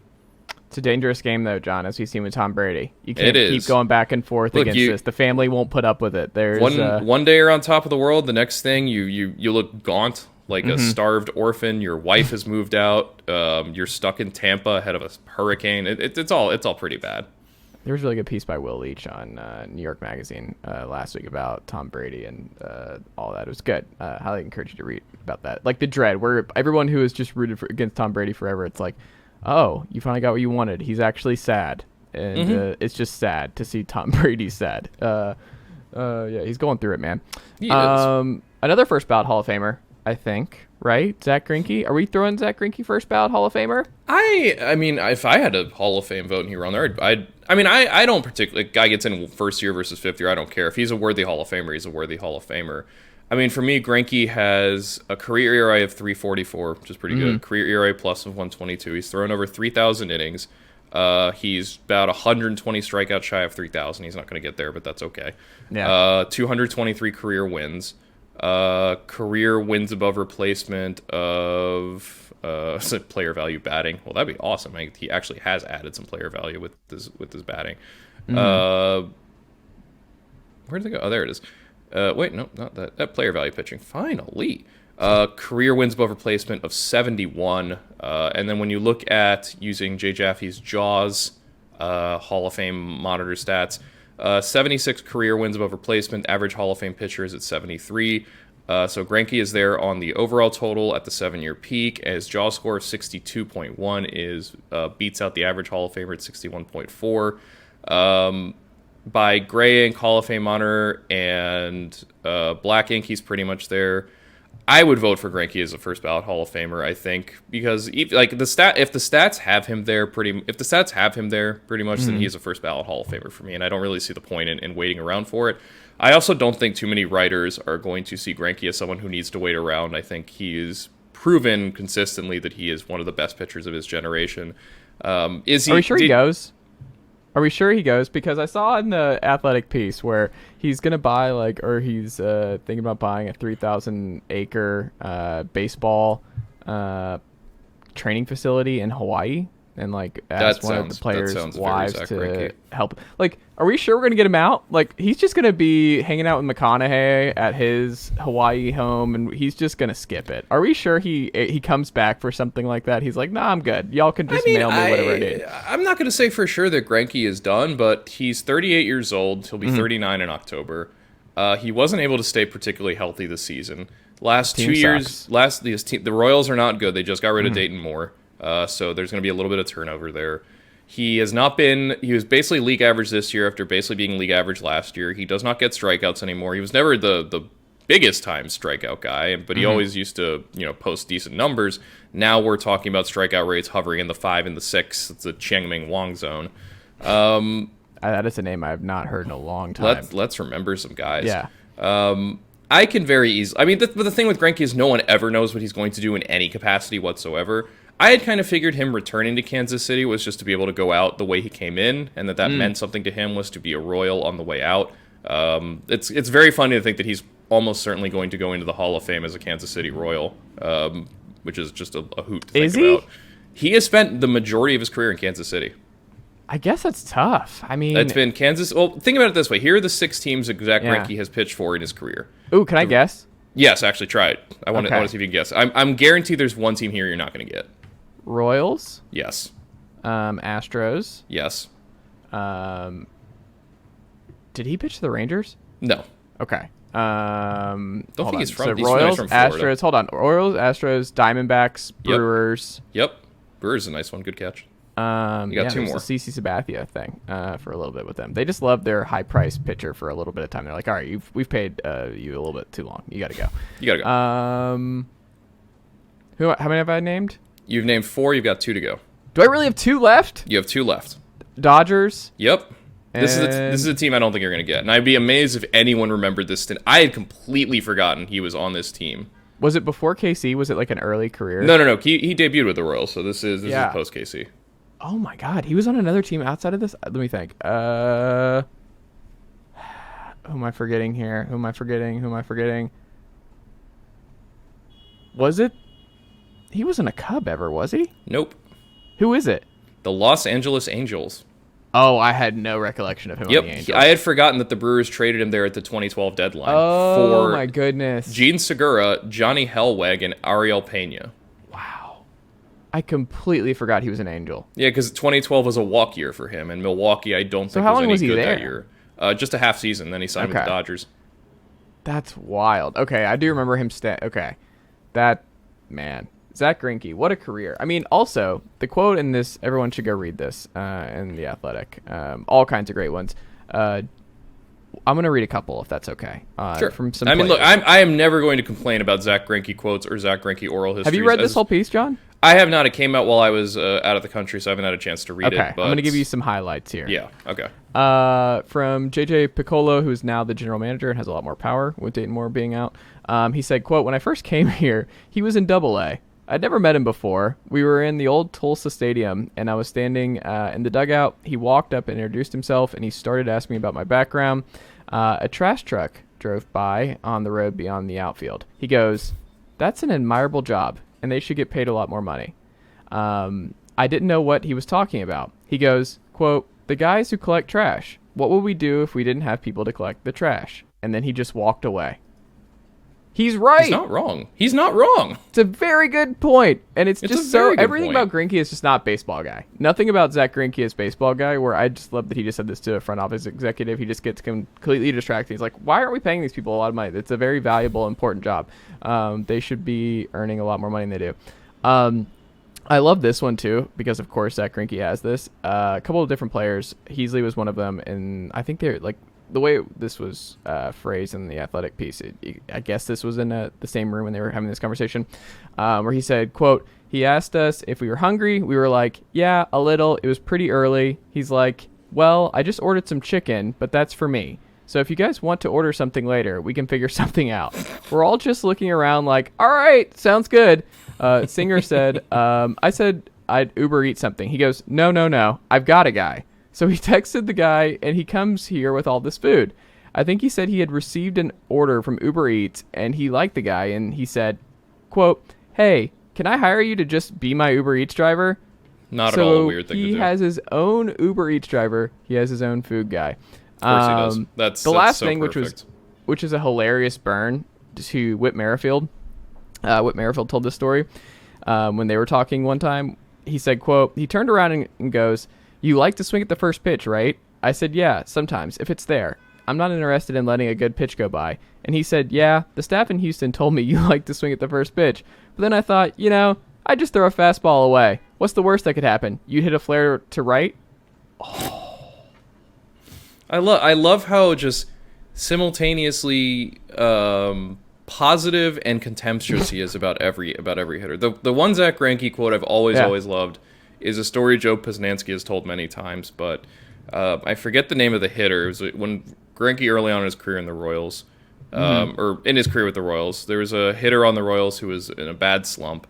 Speaker 1: It's a dangerous game though, John, as we've seen with Tom Brady. You can't keep going back and forth against this. The family won't put up with it. There's
Speaker 2: one day you're on top of the world, the next thing you look gaunt, like a starved orphan. Your wife has moved out. You're stuck in Tampa ahead of a hurricane. It's all pretty bad.
Speaker 1: There was a really good piece by Will Leach on New York Magazine last week about Tom Brady and all that. It was good. Highly encourage you to read about that. Like the dread, where everyone who has just rooted against Tom Brady forever, it's like, oh, you finally got what you wanted. He's actually sad, and it's just sad to see Tom Brady sad. Yeah, he's going through it, man.
Speaker 2: He is.
Speaker 1: Another first ballot Hall of Famer, I think. Right, Zack Greinke. Are we throwing Zack Greinke first ballot Hall of Famer?
Speaker 2: I mean, if I had a Hall of Fame vote and he were on there, I don't particularly. Guy gets in first year versus fifth year. I don't care if he's a worthy Hall of Famer. He's a worthy Hall of Famer. I mean, for me, Greinke has a career ERA of 3.44, which is pretty good. Career ERA plus of 122. He's thrown over 3,000 innings. He's about 120 strikeouts shy of 3,000. He's not going to get there, but that's okay.
Speaker 1: Yeah.
Speaker 2: 223 career wins. Career wins above replacement of player value batting. Well, that'd be awesome. He actually has added some player value with his batting. Where did they go? Oh, there it is. Wait, no, not that. That player value pitching. Finally. Career wins above replacement of 71. And then when you look at using Jay Jaffe's JAWS Hall of Fame monitor stats, 76 career wins above replacement. Average Hall of Fame pitcher is at 73. So Greinke is there on the overall total at the 7-year peak. His JAWS score of 62.1 is beats out the average Hall of Famer at 61.4. By gray ink Hall of Fame monitor and black ink, he's pretty much there. I would vote for Greinke as a first ballot Hall of Famer, I think, because if the stats have him there pretty much, then he's a first ballot Hall of Famer for me, and I don't really see the point in waiting around for it. I also don't think too many writers are going to see Greinke as someone who needs to wait around. I think he's proven consistently that he is one of the best pitchers of his generation. Are we
Speaker 1: sure he goes? Are we sure he goes? Because I saw in the Athletic piece where he's going to buy, he's thinking about buying a 3,000-acre baseball training facility in Hawaii and, ask one of the players' wives to help. Are we sure we're going to get him out? He's just going to be hanging out with McConaughey at his Hawaii home, and he's just going to skip it. Are we sure he comes back for something like that? He's like, nah, I'm good. Y'all can just mail me whatever it is.
Speaker 2: I'm not going to say for sure that Greinke is done, but he's 38 years old. He'll be 39 in October. He wasn't able to stay particularly healthy this season. Last 2 years, the Royals are not good. They just got rid of Dayton Moore. So there's going to be a little bit of turnover there. He was basically league average this year after basically being league average last year. He does not get strikeouts anymore. He was never the biggest time strikeout guy, but he always used to, post decent numbers. Now we're talking about strikeout rates hovering in the 5 and the 6. It's a Changming Wong zone.
Speaker 1: That is a name I have not heard in a long time.
Speaker 2: Let's remember some guys.
Speaker 1: Yeah.
Speaker 2: I can very easily. I mean, but the thing with Greinke is no one ever knows what he's going to do in any capacity whatsoever. I had kind of figured him returning to Kansas City was just to be able to go out the way he came in, and that meant something to him was to be a Royal on the way out. It's very funny to think that he's almost certainly going to go into the Hall of Fame as a Kansas City Royal, which is just a hoot to think about. He has spent the majority of his career in Kansas City.
Speaker 1: I guess that's tough. I mean,
Speaker 2: it's been Kansas. Well, think about it this way. Here are the 6 teams that Zack Greinke has pitched for in his career.
Speaker 1: Ooh, can I guess?
Speaker 2: Yes, actually, try it. I want to see if you can guess. I'm guaranteed there's one team here you're not going to get.
Speaker 1: Royals?
Speaker 2: Yes.
Speaker 1: Astros?
Speaker 2: Yes.
Speaker 1: Did he pitch to the Rangers?
Speaker 2: No.
Speaker 1: Okay.
Speaker 2: Don't think he's from
Speaker 1: Royals,
Speaker 2: from Florida.
Speaker 1: Astros. Hold on. Royals, Astros, Diamondbacks, Brewers.
Speaker 2: Yep. Brewers is a nice one. Good catch.
Speaker 1: You got 2 more. The CC Sabathia thing for a little bit with them. They just love their high-priced pitcher for a little bit of time. They're like, all right, we've paid you a little bit too long. You got to go. How many have I named?
Speaker 2: You've named 4. You've got 2 to go.
Speaker 1: Do I really have 2 left?
Speaker 2: You have 2 left.
Speaker 1: Dodgers.
Speaker 2: Yep. This is a team I don't think you're going to get. And I'd be amazed if anyone remembered this. I had completely forgotten he was on this team.
Speaker 1: Was it before KC? Was it an early career?
Speaker 2: No. He debuted with the Royals, so this is post KC.
Speaker 1: Oh my God, he was on another team outside of this? Let me think. Who am I forgetting here? Who am I forgetting? Was it? He wasn't a Cub ever, was he?
Speaker 2: Nope.
Speaker 1: Who is it?
Speaker 2: The Los Angeles Angels.
Speaker 1: Oh, I had no recollection of him on the Angels.
Speaker 2: I had forgotten that the Brewers traded him there at the 2012 deadline.
Speaker 1: Oh, my goodness.
Speaker 2: Gene Segura, Johnny Helweg, and Ariel Pena.
Speaker 1: Wow. I completely forgot he was an Angel.
Speaker 2: Yeah, because 2012 was a walk year for him, and Milwaukee I don't think was any good that year. Just a half season, then he signed with the Dodgers.
Speaker 1: That's wild. Okay, I do remember him okay. That, man. Zach Greinke, what a career. I mean, also, the quote in this, everyone should go read this in The Athletic. All kinds of great ones. I'm going to read a couple, if that's okay.
Speaker 2: Sure.
Speaker 1: From some
Speaker 2: look, I am never going to complain about Zach Greinke quotes or Zach Greinke oral history.
Speaker 1: Have you read this whole piece, John?
Speaker 2: I have not. It came out while I was out of the country, so I haven't had a chance to read it.
Speaker 1: Okay, I'm going to give you some highlights here.
Speaker 2: Yeah, okay.
Speaker 1: From J.J. Piccolo, who's now the general manager and has a lot more power with Dayton Moore being out. He said, quote, "When I first came here, he was in Double-A. I'd never met him before. We were in the old Tulsa Stadium, and I was standing in the dugout. He walked up and introduced himself, and he started asking me about my background. A trash truck drove by on the road beyond the outfield. He goes, 'That's an admirable job, and they should get paid a lot more money.' I didn't know what he was talking about. He goes, quote, 'The guys who collect trash. What would we do if we didn't have people to collect the trash?' And then he just walked away." He's right.
Speaker 2: He's not wrong.
Speaker 1: It's a very good point. And it's just so, everything about Greinke is just not baseball guy. Nothing about Zack Greinke is baseball guy, where I just love that he just said this to a front office executive. He just gets completely distracted. He's like, why aren't we paying these people a lot of money? It's a very valuable, important job. They should be earning a lot more money than they do. I love this one too, because of course Zack Greinke has this. A couple of different players. Heasley was one of them, and I think they're like, the way this was phrased in the Athletic piece, I guess this was in the same room when they were having this conversation, where he said, quote, "He asked us if we were hungry. We were like, yeah, a little. It was pretty early. He's like, well, I just ordered some chicken, but that's for me. So if you guys want to order something later, we can figure something out." We're all just looking around like, all right, sounds good. Singer said, I said I'd Uber Eat something. He goes, no, I've got a guy. So he texted the guy, and he comes here with all this food. I think he said he had received an order from Uber Eats, and he liked the guy, and he said, quote, "Hey, can I hire you to just be my Uber Eats driver?"
Speaker 2: Not at all a weird thing to do.
Speaker 1: He has his own Uber Eats driver. He has his own food guy.
Speaker 2: Of course he does. That's
Speaker 1: last
Speaker 2: so
Speaker 1: thing,
Speaker 2: perfect.
Speaker 1: which is a hilarious burn to Whit Merrifield. Whit Merrifield told this story when they were talking one time. He said, quote, he turned around and goes, "You like to swing at the first pitch, right?" I said, "Yeah, sometimes, if it's there. I'm not interested in letting a good pitch go by." And he said, "Yeah, the staff in Houston told me you like to swing at the first pitch. But then I thought, I'd just throw a fastball away. What's the worst that could happen? You'd hit a flare to right?"
Speaker 2: Oh. I love how just simultaneously positive and contemptuous he is about every hitter. The one Zack Greinke quote I've always loved is a story Joe Posnanski has told many times, but I forget the name of the hitter. It was when Greinke early on in his career in the Royals, or in his career with the Royals, there was a hitter on the Royals who was in a bad slump,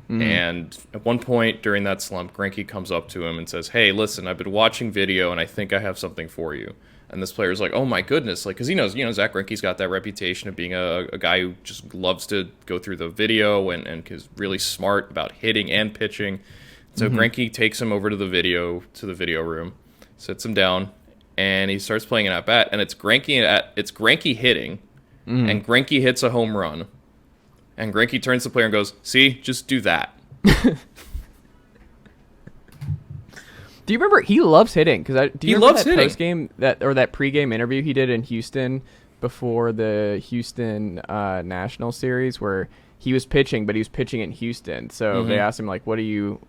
Speaker 2: and at one point during that slump, Greinke comes up to him and says, "Hey, listen, I've been watching video, and I think I have something for you." And this player's like, "Oh my goodness!" Like, because he knows, Zack Greinke's got that reputation of being a guy who just loves to go through the video and is really smart about hitting and pitching. So Greinke takes him over to the video room, sits him down, and he starts playing an at bat. And it's Greinke hitting, and Greinke hits a home run. And Greinke turns to the player and goes, "See, just do that."
Speaker 1: Do you remember he loves hitting? Because
Speaker 2: he loves
Speaker 1: that
Speaker 2: hitting.
Speaker 1: Post-game that pregame interview he did in Houston before the Houston National Series, where he was pitching, but he was pitching in Houston. So they asked him, like, "What do you?"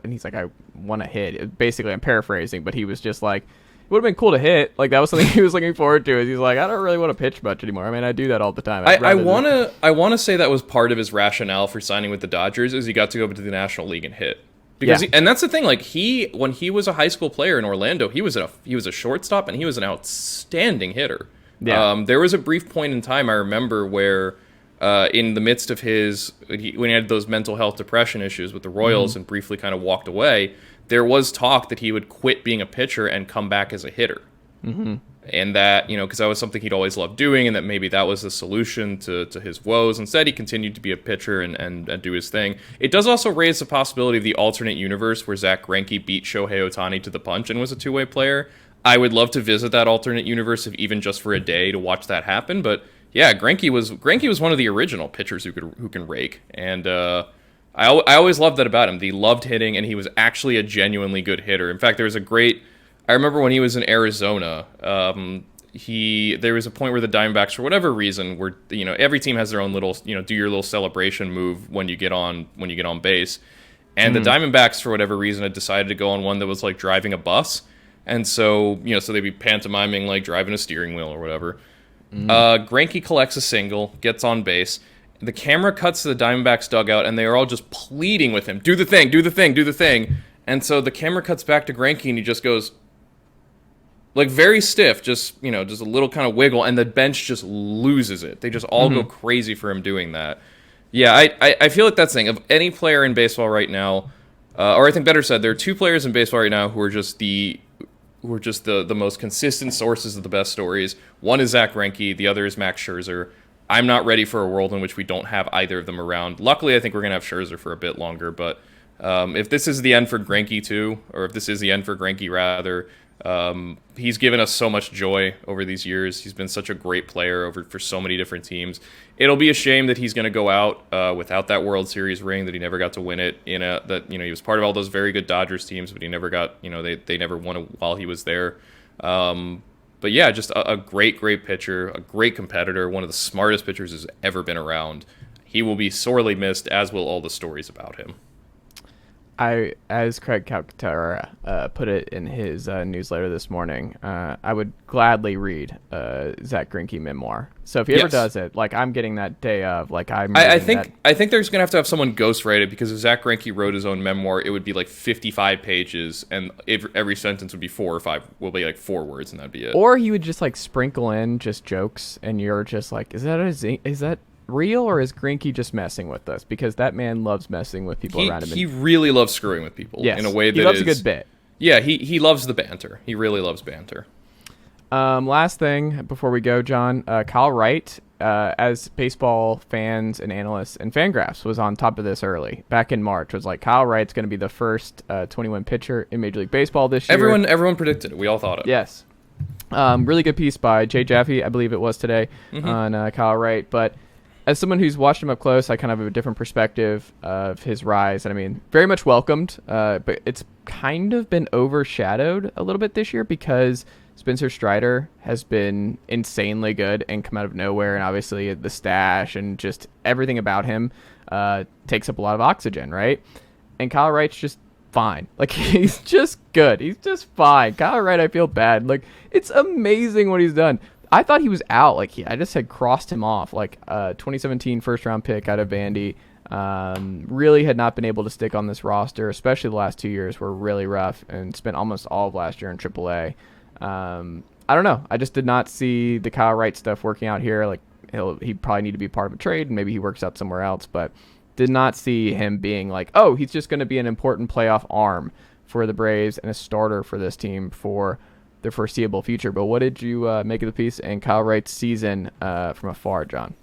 Speaker 1: And he's like, "I want to hit." Basically, I'm paraphrasing, but he was just like, "It would have been cool to hit." Like, that was something he was looking forward to. He's like, "I don't really want to pitch much anymore. I mean, I do that all the time."
Speaker 2: I want to say that was part of his rationale for signing with the Dodgers, is he got to go to the National League and hit. Because and that's the thing, like, when he was a high school player in Orlando, he was a shortstop, and he was an outstanding hitter. Yeah. There was a brief point in time I remember where in the midst of when he had those mental health depression issues with the Royals and briefly kind of walked away, there was talk that he would quit being a pitcher and come back as a hitter. And that, because that was something he'd always loved doing, and that maybe that was the solution to his woes. Instead, he continued to be a pitcher and do his thing. It does also raise the possibility of the alternate universe where Zack Greinke beat Shohei Ohtani to the punch and was a two-way player. I would love to visit that alternate universe, if even just for a day, to watch that happen. But yeah, Greinke was one of the original pitchers who can rake, and I always loved that about him. He loved hitting, and he was actually a genuinely good hitter. In fact, there was I remember when he was in Arizona, there was a point where the Diamondbacks, for whatever reason, were, every team has their own little, do your little celebration move when you get on base. And the Diamondbacks, for whatever reason, had decided to go on one that was like driving a bus. And so, so they'd be pantomiming like driving a steering wheel or whatever. Greinke collects a single, gets on base. The camera cuts to the Diamondbacks dugout, and they are all just pleading with him, do the thing, do the thing, do the thing. And so the camera cuts back to Greinke, and he just goes, like, very stiff, just a little kind of wiggle, and the bench just loses it. They just all go crazy for him doing that. Yeah, I feel like that's the thing. Of any player in baseball right now, or I think better said, there are two players in baseball right now who are just the most consistent sources of the best stories. One is Zack Greinke, the other is Max Scherzer. I'm not ready for a world in which we don't have either of them around. Luckily, I think we're going to have Scherzer for a bit longer, but if this is the end for Greinke too, or if this is the end for Greinke rather, he's given us so much joy over these years. He's been such a great player for so many different teams. It'll be a shame that he's going to go out without that World Series ring, that he never got to win it. He was part of all those very good Dodgers teams, but he never got, they never won it while he was there. But yeah, just a great pitcher, a great competitor, one of the smartest pitchers who's ever been around. He will be sorely missed, as will all the stories about him.
Speaker 1: As Craig Calcaterra put it in his newsletter this morning, I would gladly read Zack Greinke memoir. So if he ever does it, like, I'm getting that day of, like, I
Speaker 2: think there's gonna have someone ghostwrite it, because if Zack Greinke wrote his own memoir, it would be like 55 pages, and every sentence would be 4 or 5, will be like 4 words, and that'd be it.
Speaker 1: Or he would just like sprinkle in just jokes, and you're just like, is that real, or is Greinke just messing with us? Because that man loves messing with people around him.
Speaker 2: He really loves screwing with people in a way that
Speaker 1: he loves a good bit.
Speaker 2: Yeah, he loves the banter. He really loves banter.
Speaker 1: Last thing before we go, John, Kyle Wright, as baseball fans and analysts and Fangraphs was on top of this early. Back in March, was like, Kyle Wright's going to be the first 21 pitcher in Major League Baseball this year.
Speaker 2: Everyone predicted it. We all thought it.
Speaker 1: Yes. Really good piece by Jay Jaffe, I believe it was today, on Kyle Wright. But as someone who's watched him up close, I kind of have a different perspective of his rise. And I mean, very much welcomed, but it's kind of been overshadowed a little bit this year because Spencer Strider has been insanely good and come out of nowhere. And obviously the stash and just everything about him takes up a lot of oxygen, right? And Kyle Wright's just fine. Like, he's just good. He's just fine. Kyle Wright, I feel bad. Like, it's amazing what he's done. I thought he was out. Like, I just had crossed him off. Like, 2017 first-round pick out of Vandy. Really had not been able to stick on this roster, especially the last 2 years were really rough, and spent almost all of last year in AAA. I don't know. I just did not see the Kyle Wright stuff working out here. Like, he'd probably need to be part of a trade, and maybe he works out somewhere else, but did not see him being like, oh, he's just going to be an important playoff arm for the Braves and a starter for this team for the foreseeable future. But what did you make of the piece and Kyle Wright's season from afar, John?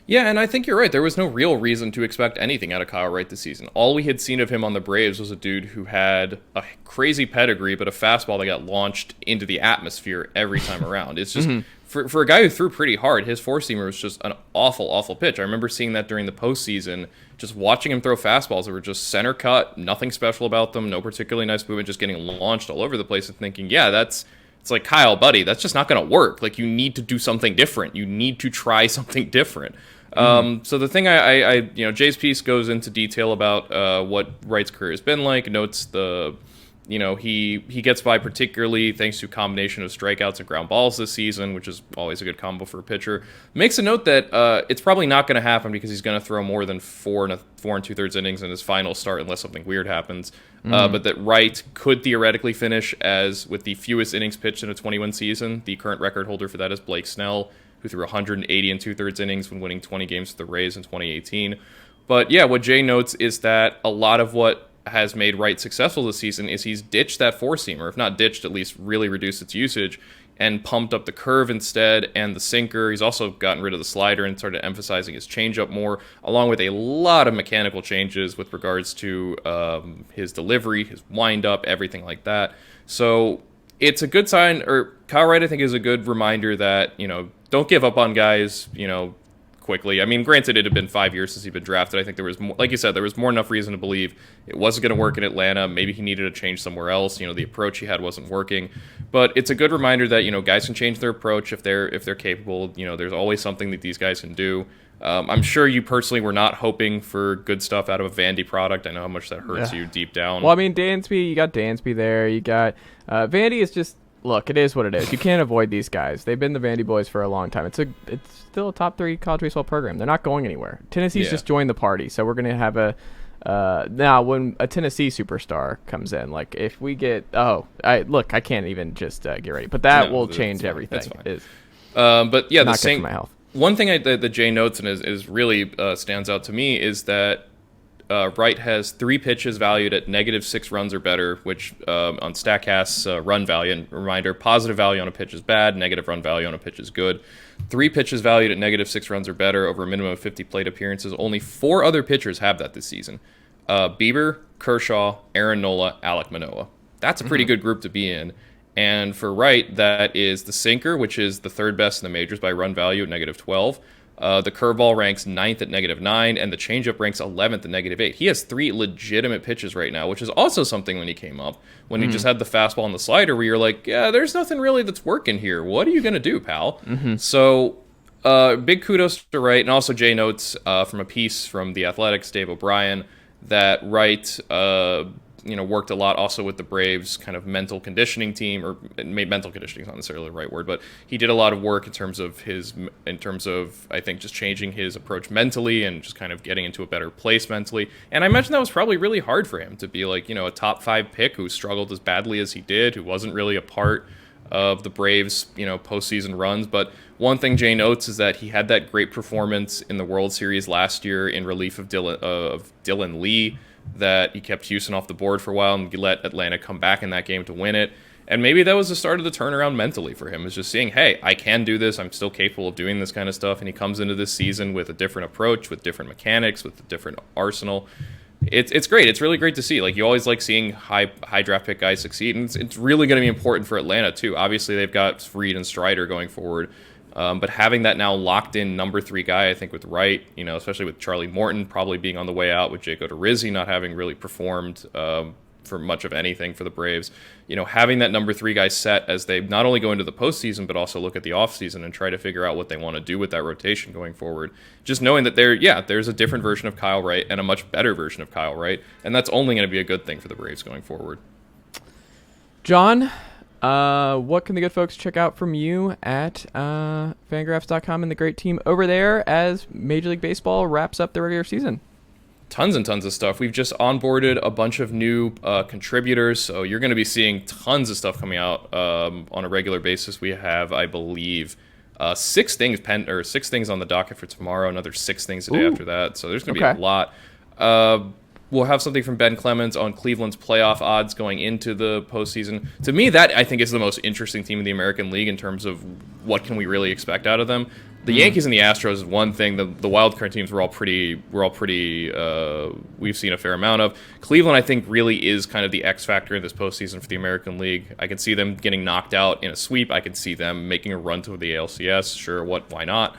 Speaker 2: Yeah, and I think you're right. There was no real reason to expect anything out of Kyle Wright this season. All we had seen of him on the Braves was a dude who had a crazy pedigree, but a fastball that got launched into the atmosphere every time around. It's just, for a guy who threw pretty hard, his four-seamer was just an awful, awful pitch. I remember seeing that during the postseason, just watching him throw fastballs that were just center cut, nothing special about them, no particularly nice movement, just getting launched all over the place, and thinking, yeah, it's like, Kyle, buddy, that's just not going to work. Like, you need to do something different. You need to try something different. So the thing Jay's piece goes into detail about what Wright's career has been like, notes he gets by particularly thanks to a combination of strikeouts and ground balls this season, which is always a good combo for a pitcher. Makes a note that it's probably not going to happen because he's going to throw more than 4 2/3 innings in his final start unless something weird happens. But that Wright could theoretically finish as with the fewest innings pitched in a 21 season. The current record holder for that is Blake Snell, who threw 180 2/3 innings when winning 20 games with the Rays in 2018. But yeah, what Jay notes is that a lot of what has made Wright successful this season is he's ditched that four-seamer, if not ditched, at least really reduced its usage, and pumped up the curve instead and the sinker. He's also gotten rid of the slider and started emphasizing his changeup more, along with a lot of mechanical changes with regards to his delivery, his windup, everything like that. So it's a good sign, or Kyle Wright, I think, is a good reminder that, don't give up on guys, quickly. I mean, granted, it had been 5 years since he'd been drafted. I think there was more, like you said, there was more enough reason to believe it wasn't going to work in Atlanta. Maybe he needed to change somewhere else. The approach he had wasn't working. But it's a good reminder that, guys can change their approach if they're capable. There's always something that these guys can do. I'm sure you personally were not hoping for good stuff out of a Vandy product. I know how much that hurts you deep down.
Speaker 1: Well, I mean, Dansby, you got Dansby there. You got Vandy is just, look, it is what it is. You can't avoid these guys. They've been the Vandy boys for a long time. It's still a top 3 college baseball program. They're not going anywhere. Tennessee's just joined the party. So we're going to have now when a Tennessee superstar comes in, like if we get, I can't even just get ready. But that will change everything.
Speaker 2: That's fine. But yeah,
Speaker 1: the same. For my health.
Speaker 2: One thing that Jay notes and is really stands out to me is that Wright has 3 pitches valued at -6 runs or better, which on StatCast's run value, and reminder, positive value on a pitch is bad, negative run value on a pitch is good. 3 pitches valued at -6 runs or better over a minimum of 50 plate appearances. Only 4 other pitchers have that this season. Bieber, Kershaw, Aaron Nola, Alek Manoah. That's a pretty good group to be in. And for Wright, that is the sinker, which is the 3rd best in the majors by run value at -12. The curveball ranks 9th at -9, and the changeup ranks 11th at -8. He has 3 legitimate pitches right now, which is also something when he came up, when he just had the fastball and the slider, where you're like, yeah, there's nothing really that's working here. What are you going to do, pal? So big kudos to Wright. And also Jay notes from a piece from The Athletics, Dave O'Brien, that Wright worked a lot also with the Braves kind of mental conditioning team, or mental conditioning is not necessarily the right word, but he did a lot of work in terms of I think just changing his approach mentally and just kind of getting into a better place mentally. And I imagine that was probably really hard for him to be like, a top 5 pick who struggled as badly as he did, who wasn't really a part of the Braves, postseason runs. But one thing Jay notes is that he had that great performance in the World Series last year in relief of Dylan Lee, that he kept Houston off the board for a while and let Atlanta come back in that game to win it. And maybe that was the start of the turnaround mentally for him, is just seeing, hey, I can do this. I'm still capable of doing this kind of stuff. And he comes into this season with a different approach, with different mechanics, with a different arsenal. It's great. It's really great to see. Like, you always like seeing high draft pick guys succeed. And it's really going to be important for Atlanta, too. Obviously, they've got Fried and Strider going forward. But having that now locked in number 3 guy, I think with Wright, especially with Charlie Morton probably being on the way out, with Jake Odorizzi not having really performed for much of anything for the Braves, having that number 3 guy set as they not only go into the postseason, but also look at the offseason and try to figure out what they want to do with that rotation going forward. Just knowing that there's a different version of Kyle Wright and a much better version of Kyle Wright, and that's only going to be a good thing for the Braves going forward.
Speaker 1: John, what can the good folks check out from you at Fangraphs.com and the great team over there as Major League Baseball wraps up the regular season?
Speaker 2: Tons and tons of stuff. We've just onboarded a bunch of new contributors, so you're going to be seeing tons of stuff coming out on a regular basis. We have, I believe, 6 things on the docket for tomorrow, another 6 things a day after that, so there's going to be a lot. We'll have something from Ben Clemens on Cleveland's playoff odds going into the postseason. To me, that I think is the most interesting team in the American League in terms of what can we really expect out of them. The Yankees and the Astros is one thing. The wild card teams we've seen a fair amount of. Cleveland, I think, really is kind of the X factor in this postseason for the American League. I can see them getting knocked out in a sweep. I can see them making a run to the ALCS. Sure, why not?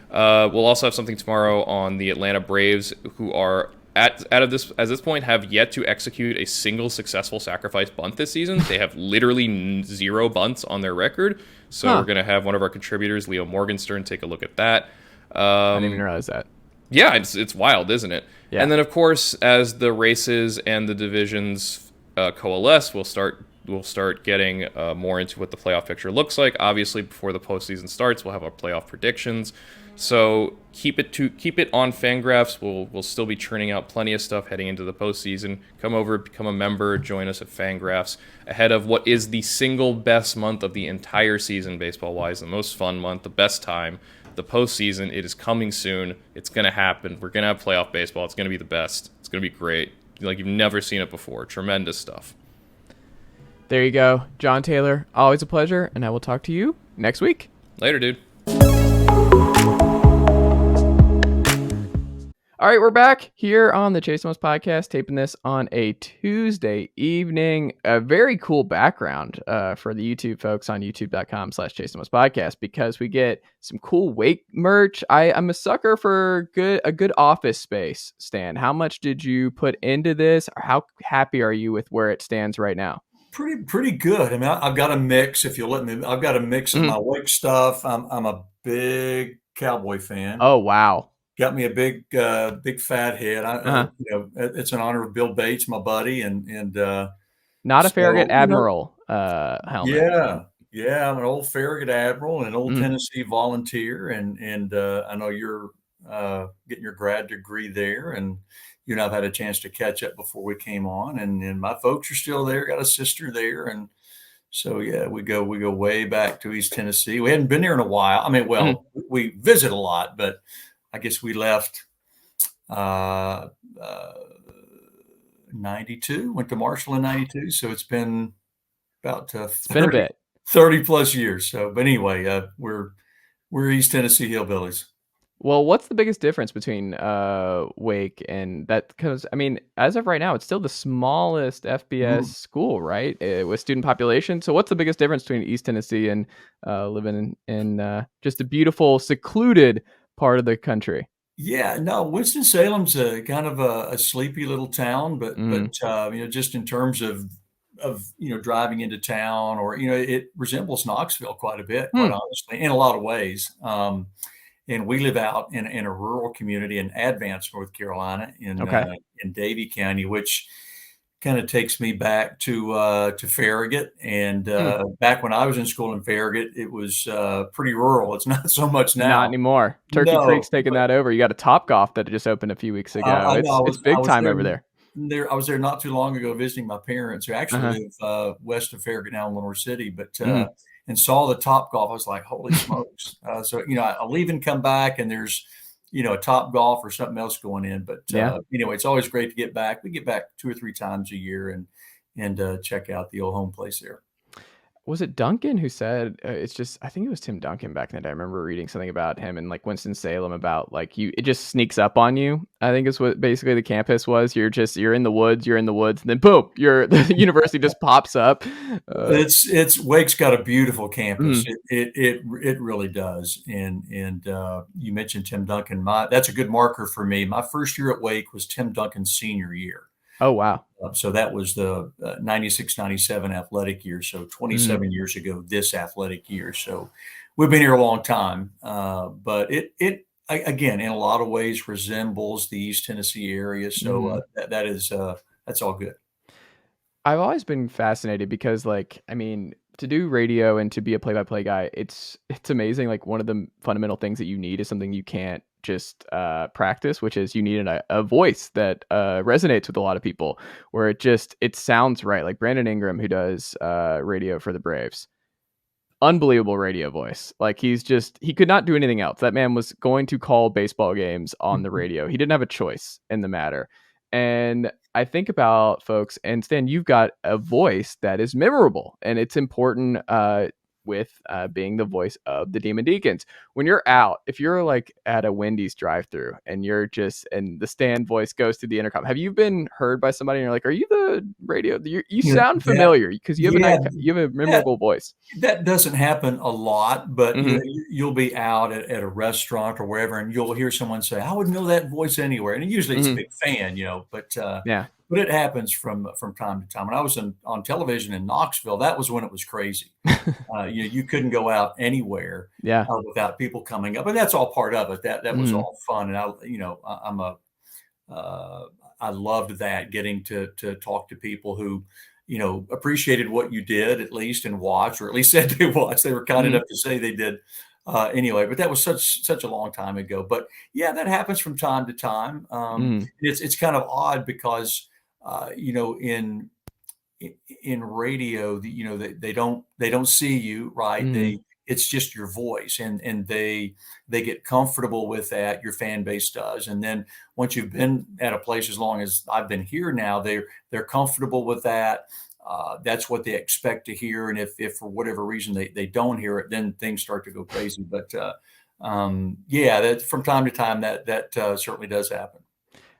Speaker 2: We'll also have something tomorrow on the Atlanta Braves, who are at this point have yet to execute a single successful sacrifice bunt this season. They have literally 0 bunts on their record. So we're going to have one of our contributors, Leo Morgenstern, take a look at that.
Speaker 1: I didn't even realize that.
Speaker 2: Yeah, it's wild, isn't it? Yeah. And then, of course, as the races and the divisions coalesce, we'll start getting more into what the playoff picture looks like. Obviously, before the postseason starts, we'll have our playoff predictions. So keep it on Fangraphs. We'll still be churning out plenty of stuff heading into the postseason. Come over, become a member, join us at Fangraphs ahead of what is the single best month of the entire season, baseball-wise, the most fun month, the best time, the postseason. It is coming soon. It's going to happen. We're going to have playoff baseball. It's going to be the best. It's going to be great. Like you've never seen it before. Tremendous stuff.
Speaker 1: There you go. Jon Tayler, always a pleasure, and I will talk to you next week.
Speaker 2: Later, dude.
Speaker 1: All right, we're back here on the Chase Thomas podcast, taping this on a Tuesday evening. A very cool background for the YouTube folks on youtube.com/Chase Thomas podcast, because we get some cool Wake merch. I'm a sucker for a good office space, Stan. How much did you put into this? Or how happy are you with where it stands right now?
Speaker 3: Pretty good. I mean, I've got a mix, if you'll let me. I've got a mix of my Wake stuff. I'm a big Cowboy fan.
Speaker 1: Oh, wow.
Speaker 3: Got me a big fat head. It's in honor of Bill Bates, my buddy, and
Speaker 1: not a Farragut Admiral helmet.
Speaker 3: Yeah. I'm an old Farragut Admiral and an old Tennessee volunteer, and I know you're getting your grad degree there, and you and I've had a chance to catch up before we came on, and my folks are still there. Got a sister there, and so yeah, we go way back to East Tennessee. We hadn't been there in a while. I mean, we visit a lot, but I guess we left 92, went to Marshall in 92. So it's been about 30 plus years. So, but anyway, we're East Tennessee hillbillies.
Speaker 1: Well, what's the biggest difference between Wake and that? Because, I mean, as of right now, it's still the smallest FBS school, right? With student population. So what's the biggest difference between East Tennessee and living in just a beautiful, secluded part of the country?
Speaker 3: Yeah, no, Winston-Salem's kind of a sleepy little town, but just in terms of driving into town, or it resembles Knoxville quite a bit, quite honestly, in a lot of ways. And we live out in a rural community in Advance, North Carolina, in Davie County, which kind of takes me back to Farragut. And back when I was in school in Farragut, it was pretty rural. It's not so much now.
Speaker 1: Not anymore. Turkey Creek's taken that over. You got a Topgolf that just opened a few weeks ago. It's big time over there.
Speaker 3: I was there not too long ago visiting my parents, who actually live west of Farragut now in Lenore City, but and saw the Topgolf. I was like, holy smokes. So I'll leave and come back, and there's a Topgolf or something else going in. But anyway, it's always great to get back. We get back 2 or 3 times a year and check out the old home place there.
Speaker 1: Was it Duncan who said I think it was Tim Duncan back in the day. I remember reading something about him and like Winston-Salem about like it just sneaks up on you. I think is what basically the campus was. You're in the woods, and then boom, the university just pops up.
Speaker 3: It's Wake's got a beautiful campus. It really does. And you mentioned Tim Duncan. That's a good marker for me. My first year at Wake was Tim Duncan's senior year.
Speaker 1: Oh, wow.
Speaker 3: So that was the 96-97 athletic year. So 27 years ago, this athletic year. So we've been here a long time. But it again, in a lot of ways resembles the East Tennessee area. So that's all good.
Speaker 1: I've always been fascinated because, to do radio and to be a play-by-play guy, it's amazing. Like, one of the fundamental things that you need is something you can't just practice, which is you need a voice that resonates with a lot of people, where it sounds right. Like Brandon Ingram, who does radio for the Braves, unbelievable radio voice. Like he could not do anything else. That man was going to call baseball games on the radio. He didn't have a choice in the matter. And I think about folks, and Stan, you've got a voice that is memorable, and it's important with being the voice of the Demon Deacons. When you're out, if you're like at a Wendy's drive-through and and the Stan voice goes through the intercom, have you been heard by somebody and you're like, are you the radio? You sound familiar because you have a memorable voice.
Speaker 3: That doesn't happen a lot, but you'll be out at a restaurant or wherever, and you'll hear someone say, I would know that voice anywhere. And usually it's a big fan, but it happens from time to time. When I was on television in Knoxville, that was when it was crazy. You couldn't go out anywhere without people coming up, and that's all part of it. That was all fun, and I loved that, getting to talk to people who appreciated what you did, at least, and watched, or at least said they watched. They were kind enough to say they did. Anyway, but that was such a long time ago. But yeah, that happens from time to time. It's kind of odd because in radio, they don't see you, right? It's just your voice, and they get comfortable with that. Your fan base does, and then once you've been at a place as long as I've been here now, they're comfortable with that. That's what they expect to hear, and if for whatever reason they don't hear it, then things start to go crazy. But that from time to time that certainly does happen.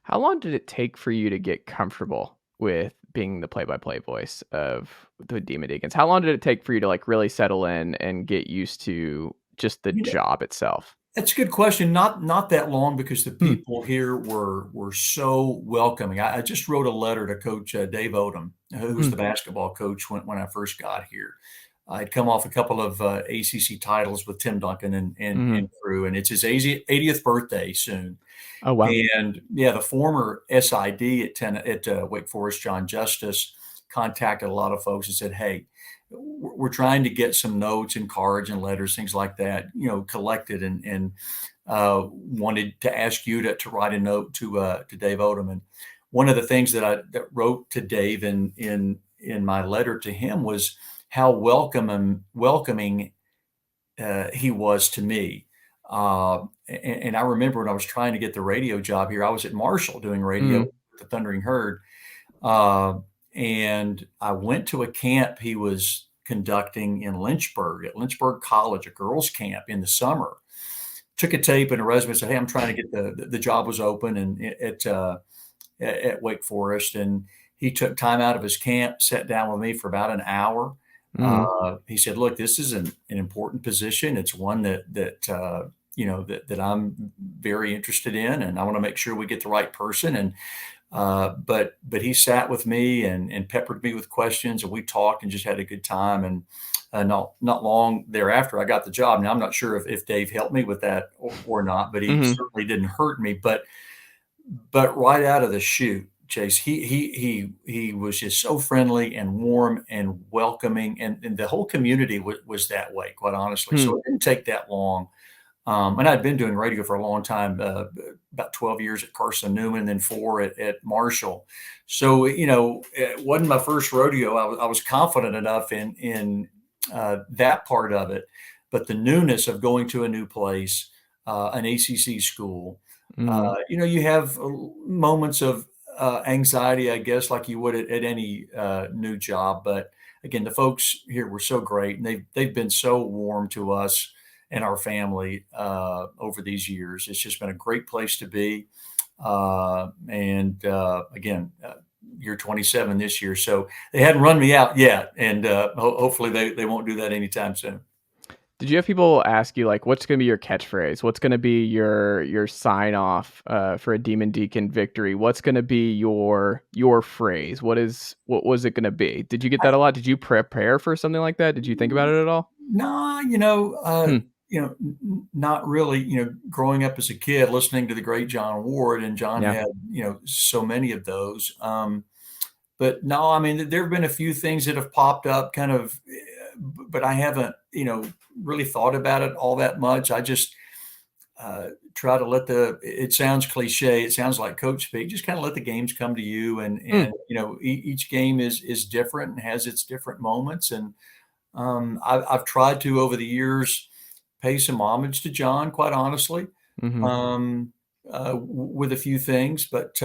Speaker 1: How long did it take for you to get comfortable with being the play-by-play voice of the Demon Deacons? How long did it take for you to like really settle in and get used to just the
Speaker 3: You know,
Speaker 1: job itself?
Speaker 3: that's a good question. Not that long because the
Speaker 1: Hmm.
Speaker 3: people here were so welcoming. I just wrote a letter to Coach Dave Odom, who was
Speaker 1: Hmm.
Speaker 3: the basketball coach when I first got here. I'd come off a couple of ACC titles with Tim Duncan
Speaker 1: Hmm.
Speaker 3: and crew, and it's his 80th birthday soon.
Speaker 1: Oh wow.
Speaker 3: And yeah, the former SID at Wake Forest, John Justice, contacted a lot of folks and said, "Hey, we're trying to get some notes and cards and letters, things like that, collected, and wanted to ask you to write a note to Dave Odom." And one of the things that wrote to Dave in my letter to him was how welcoming he was to me. And I remember when I was trying to get the radio job here, I was at Marshall doing radio
Speaker 1: Mm.
Speaker 3: with the Thundering Herd. Uh, and I went to a camp he was conducting in Lynchburg at Lynchburg College, a girls' camp in the summer. Took a tape and a resume and said, "Hey, I'm trying to get the job was open and at Wake Forest." And he took time out of his camp, sat down with me for about an hour.
Speaker 1: Mm.
Speaker 3: He said, "Look, this is an important position. It's one that I'm very interested in, and I want to make sure we get the right person." And but he sat with me and peppered me with questions, and we talked and just had a good time. And not long thereafter, I got the job. Now I'm not sure if Dave helped me with that or not, but he
Speaker 1: Hmm.
Speaker 3: certainly didn't hurt me. But right out of the chute, Chase, he was just so friendly and warm and welcoming, and the whole community was that way, quite honestly.
Speaker 1: Hmm.
Speaker 3: So it didn't take that long. And I'd been doing radio for a long time, about 12 years at Carson Newman, and then 4 at Marshall. So, it wasn't my first rodeo. I was confident enough in that part of it, but the newness of going to a new place, an ACC school,
Speaker 1: Mm.
Speaker 3: you have moments of anxiety, I guess, like you would at any new job. But again, the folks here were so great, and they've been so warm to us and our family over these years. It's just been a great place to be. Again, you're 27 this year, so they hadn't run me out yet, and hopefully they won't do that anytime soon.
Speaker 1: Did you have people ask you like, what's going to be your catchphrase? What's going to be your sign off for a Demon Deacon victory? What's going to be your phrase? What was it going to be? Did you get that a lot? Did you prepare for something like that? Did you think about it at all?
Speaker 3: No,
Speaker 1: Hmm.
Speaker 3: not really. Growing up as a kid, listening to the great John Ward, and John
Speaker 1: Yeah.
Speaker 3: had so many of those. But no, I mean, there have been a few things that have popped up, kind of, but I haven't really thought about it all that much. I just try to let the. It sounds cliche. It sounds like coach speak. Just kind of let the games come to you, and
Speaker 1: Hmm.
Speaker 3: each game is different and has its different moments. And I've tried to over the years pay some homage to John, quite honestly,
Speaker 1: Mm-hmm.
Speaker 3: um, with a few things, but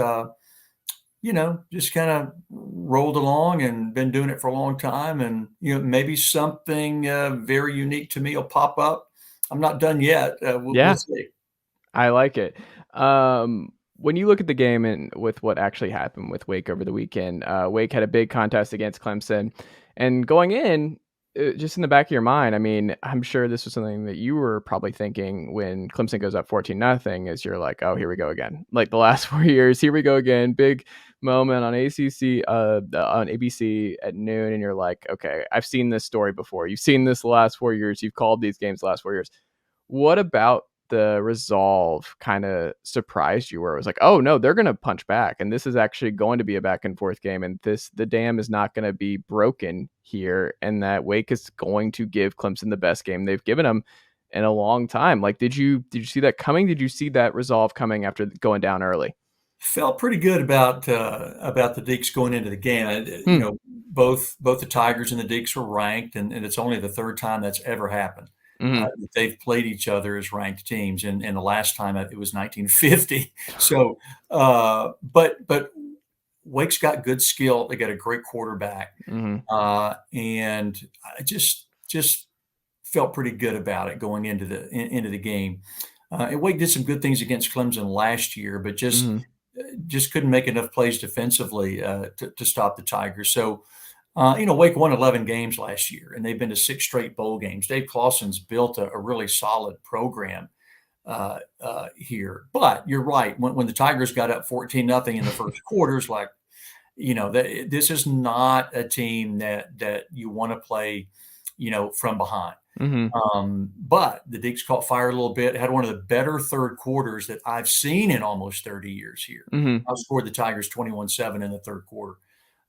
Speaker 3: just kind of rolled along and been doing it for a long time. And maybe something very unique to me will pop up. I'm not done yet. We'll
Speaker 1: Yeah.
Speaker 3: see.
Speaker 1: I like it. When you look at the game and with what actually happened with Wake over the weekend, Wake had a big contest against Clemson, and going in, just in the back of your mind, I mean, I'm sure this was something that you were probably thinking when Clemson goes up 14-0, is you're like, oh, here we go again. Like the last 4 years, here we go again. Big moment on ACC, on ABC at noon, and you're like, okay, I've seen this story before. You've seen this the last 4 years. You've called these games the last 4 years. What about the resolve kind of surprised you where it was like, oh no, they're going to punch back and this is actually going to be a back and forth game and the dam is not going to be broken here and that Wake is going to give Clemson the best game they've given them in a long time? Like, did you see that coming? Did you see that resolve coming after going down early?
Speaker 3: Felt pretty good about the Deacs going into the game.
Speaker 1: Hmm.
Speaker 3: Both the Tigers and the Deacs were ranked, and it's only the third time that's ever happened.
Speaker 1: Mm-hmm.
Speaker 3: That they've played each other as ranked teams, and the last time it was 1950. So, but Wake's got good skill. They got a great quarterback,
Speaker 1: Mm-hmm.
Speaker 3: and I just felt pretty good about it going into the game. And Wake did some good things against Clemson last year, but just
Speaker 1: Mm-hmm.
Speaker 3: just couldn't make enough plays defensively to stop the Tigers. So, Wake won 11 games last year, and they've been to 6 straight bowl games. Dave Clawson's built a really solid program here. But you're right. When the Tigers got up 14-0 in the first quarters, this is not a team that you want to play, from behind. But the Deacons caught fire a little bit, had one of the better third quarters that I've seen in almost 30 years here. Outscored the Tigers 21-7 in the third quarter.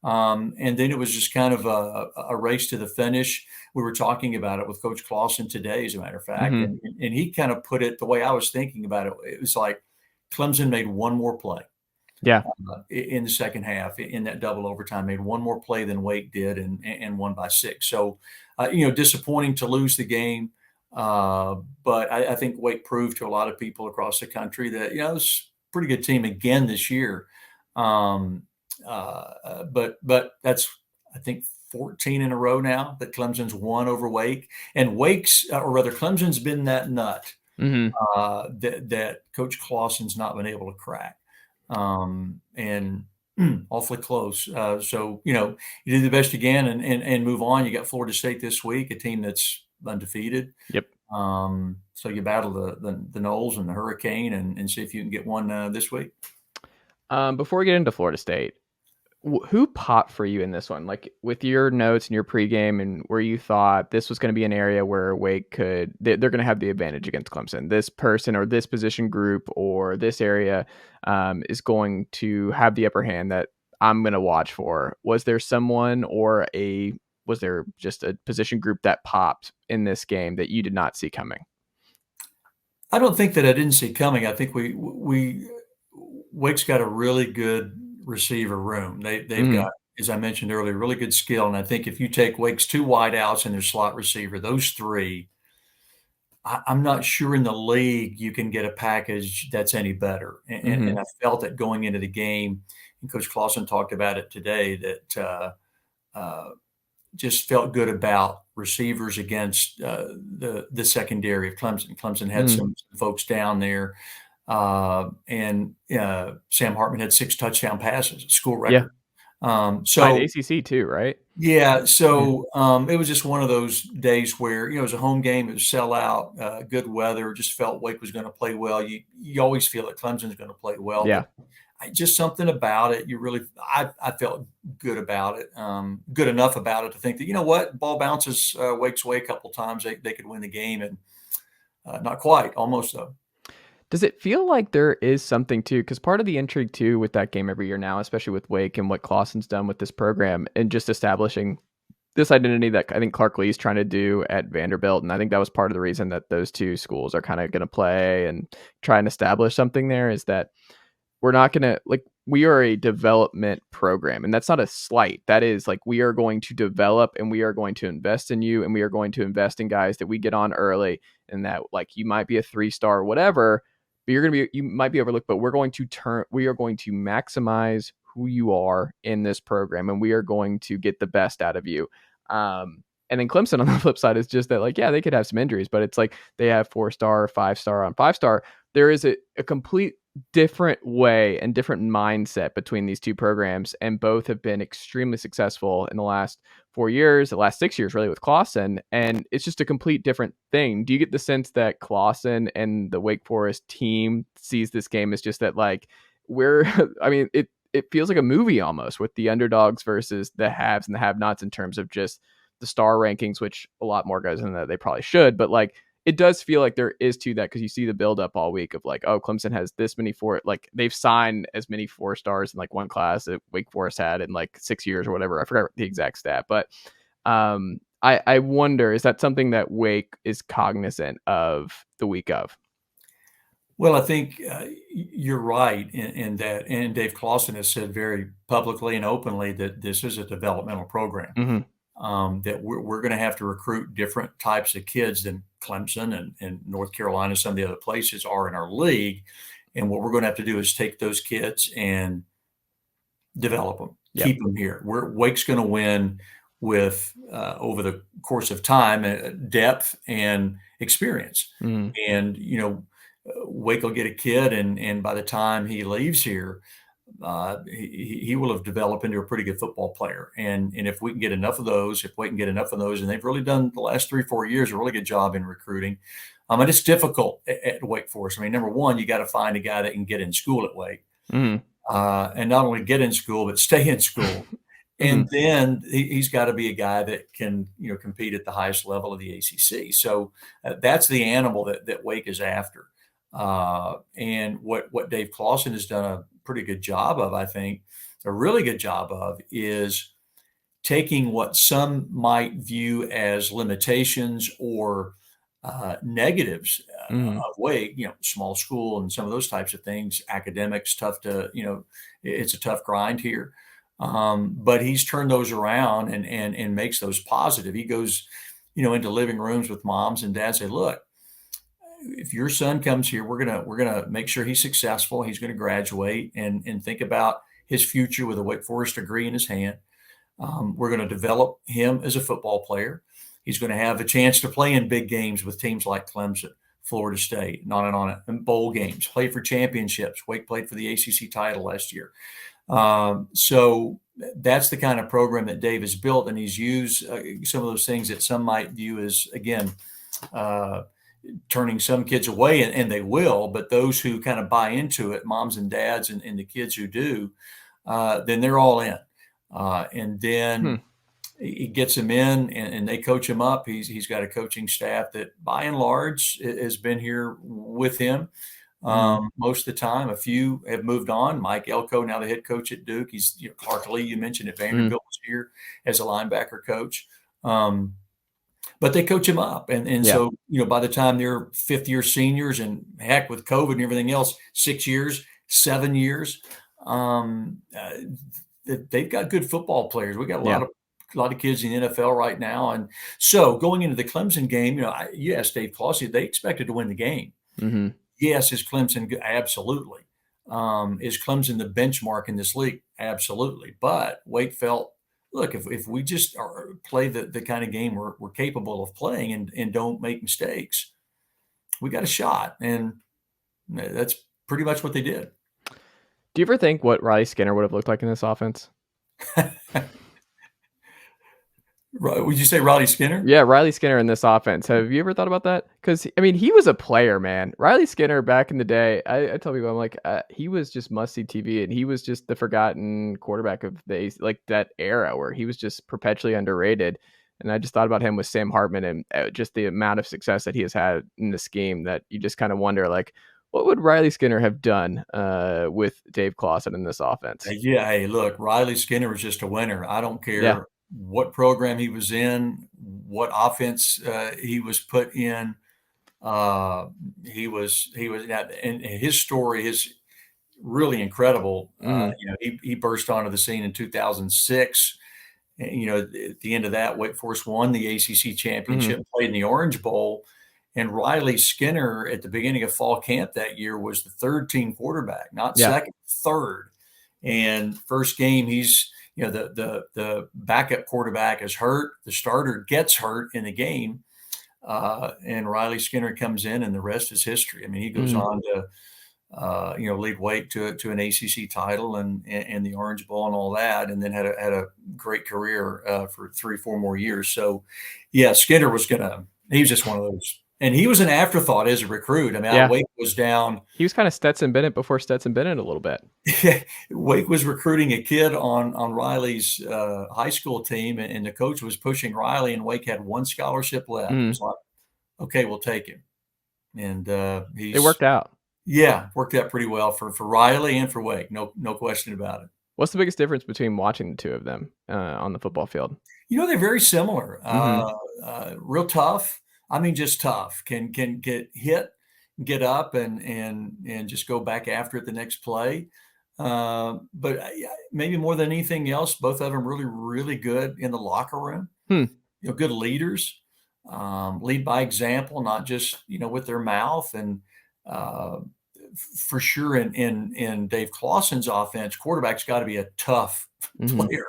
Speaker 3: And then it was just kind of a race to the finish. We were talking about it with Coach Clawson today, as a matter of fact, and he kind of put it the way I was thinking about it. It was like Clemson made one more play.
Speaker 1: Yeah.
Speaker 3: In the second half, in that double overtime, made one more play than Wake did and won by 6. So, disappointing to lose the game. But I think Wake proved to a lot of people across the country that, it's a pretty good team again this year. But that's, I think, 14 in a row now that Clemson's won over Wake. And Clemson's been that nut that Coach Clawson's not been able to crack. And awfully close. So, you do the best you can and move on. You got Florida State this week, a team that's undefeated.
Speaker 1: Yep.
Speaker 3: So you battle the Noles and the Hurricane and see if you can get one this week.
Speaker 1: Before we get into Florida State, who popped for you in this one? Like, with your notes and your pregame, and where you thought this was going to be an area where Wake they're going to have the advantage against Clemson. This person or this position group or this area is going to have the upper hand that I'm going to watch for. Was there someone was there just a position group that popped in this game that you did not see coming?
Speaker 3: I don't think that I didn't see coming. I think Wake's got a really good receiver room. They've got, as I mentioned earlier, really good skill. And I think if you take Wake's 2 wideouts and their slot receiver, those 3, I'm not sure in the league you can get a package that's any better. And I felt that going into the game, and Coach Clawson talked about it today, that just felt good about receivers against the secondary of Clemson. Clemson had some folks down there. And Sam Hartman had 6 touchdown passes, school record. So
Speaker 1: by the ACC too, right?
Speaker 3: Yeah. So it was just one of those days where, it was a home game, it was sellout, good weather, just felt Wake was going to play well. You always feel that Clemson's going to play well.
Speaker 1: Yeah.
Speaker 3: Just something about it. I felt good about it, good enough about it to think that, ball bounces Wake's way a couple times, they could win the game, and not quite, almost though.
Speaker 1: Does it feel like there is something too? Because part of the intrigue too with that game every year now, especially with Wake and what Clawson's done with this program and just establishing this identity that I think Clark Lee's trying to do at Vanderbilt. And I think that was part of the reason that those 2 schools are kind of going to play and try and establish something there, is that we're not going to, we are a development program, and that's not a slight. That is we are going to develop, and we are going to invest in you, and we are going to invest in guys that we get on early, and that you might be a 3-star or whatever, but you might be overlooked, but we are going to maximize who you are in this program, and we are going to get the best out of you. And then Clemson on the flip side is just that they could have some injuries, but it's they have 4-star, 5-star on 5-star. There is a complete different way and different mindset between these 2 programs, and both have been extremely successful in the last 4 years, the last 6 years really, with Clawson, and it's just a complete different thing. Do you get the sense that Clawson and the Wake Forest team sees this game as just that it feels like a movie almost, with the underdogs versus the haves and the have-nots in terms of just the star rankings, which a lot more goes into that they probably should, but it does feel like there is to that, because you see the build up all week of Clemson has this many they've signed as many 4-stars in one class that Wake Forest had in 6 years or whatever. I forgot the exact stat, but I wonder, is that something that Wake is cognizant of the week of?
Speaker 3: Well, I think you're right in that, and Dave Clawson has said very publicly and openly that this is a developmental program. That we're going to have to recruit different types of kids than Clemson and North Carolina, some of the other places are in our league. And what we're going to have to do is take those kids and develop them, keep them here. Wake's going to win with, over the course of time, depth and experience. And, Wake will get a kid, and by the time he leaves here, he will have developed into a pretty good football player. And if we can get enough of those, if we can get enough of those, and they've really done the last 3-4 years a really good job in recruiting. And it's difficult at Wake Forest. I mean, number one, you got to find a guy that can get in school at Wake, and not only get in school but stay in school. And then he's got to be a guy that can, compete at the highest level of the ACC. So that's the animal that Wake is after. And what Dave Clawson has done a pretty good job of, I think, a really good job of, is taking what some might view as limitations or negatives of Wake, small school and some of those types of things, academics, tough to, it's a tough grind here. But he's turned those around and makes those positive. He goes, into living rooms with moms and dads, say, look, if your son comes here, we're gonna make sure he's successful. He's going to graduate and think about his future with a Wake Forest degree in his hand. We're going to develop him as a football player. He's going to have a chance to play in big games with teams like Clemson, Florida State, and on it, and bowl games, play for championships. Wake played for the ACC title last year. So that's the kind of program that Dave has built, and he's used some of those things that some might view as, again, turning some kids away, and they will, but those who kind of buy into it, moms and dads and the kids who do, then they're all in. And then he gets them in and they coach him up. He's got a coaching staff that by and large has been here with him most of the time. A few have moved on. Mike Elko, now the head coach at Duke. He's Clark Lee, you mentioned at Vanderbilt, was here as a linebacker coach. But they coach him up. And so, by the time they're fifth year seniors, and heck, with COVID and everything else, 6 years, 7 years, they've got good football players. We got a lot of kids in the NFL right now. And so going into the Clemson game, you asked Dave Clawson, they expected to win the game. Yes, is Clemson good? Absolutely. Is Clemson the benchmark in this league? Absolutely. But Wake felt, look, if we just play the kind of game we're capable of playing and don't make mistakes, we got a shot. And that's pretty much what they did.
Speaker 1: Do you ever think what Riley Skinner would have looked like in this offense?
Speaker 3: Would you say Riley Skinner?
Speaker 1: Yeah, Riley Skinner in this offense. Have you ever thought about that? Because, he was a player, man. Riley Skinner back in the day, I tell people, I'm like, he was just must-see TV, and he was just the forgotten quarterback of that era where he was just perpetually underrated. And I just thought about him with Sam Hartman and just the amount of success that he has had in the scheme that you just kind of wonder, like, what would Riley Skinner have done with Dave Clawson in this offense?
Speaker 3: Yeah, hey, look, Riley Skinner was just a winner. I don't care what program he was in, what offense he was put in. He was, and his story is really incredible. He burst onto the scene in 2006. At the end of that, Wake Forest won the ACC championship, played in the Orange Bowl. And Riley Skinner at the beginning of fall camp that year was the third team quarterback, not second, third. And first game, he's, the backup quarterback is hurt. The starter gets hurt in the game. And Riley Skinner comes in, and the rest is history. He goes on to, lead Wake to an ACC title and the Orange Bowl and all that. And then had a great career for 3-4 more years. So yeah, Skinner he was just one of those. And he was an afterthought as a recruit. Wake was down.
Speaker 1: He was kind of Stetson Bennett before Stetson Bennett a little bit.
Speaker 3: Wake was recruiting a kid on Riley's high school team, and the coach was pushing Riley, and Wake had one scholarship left. It was like, okay, we'll take him. And
Speaker 1: it worked out.
Speaker 3: Yeah, worked out pretty well for Riley and for Wake. No question about it.
Speaker 1: What's the biggest difference between watching the two of them on the football field?
Speaker 3: They're very similar. Real tough. Just tough. Can get hit, get up, and just go back after it the next play. But maybe more than anything else, both of them really, really good in the locker room. Good leaders, lead by example, not just with their mouth. And for sure, in Dave Clawson's offense, quarterback's got to be a tough player.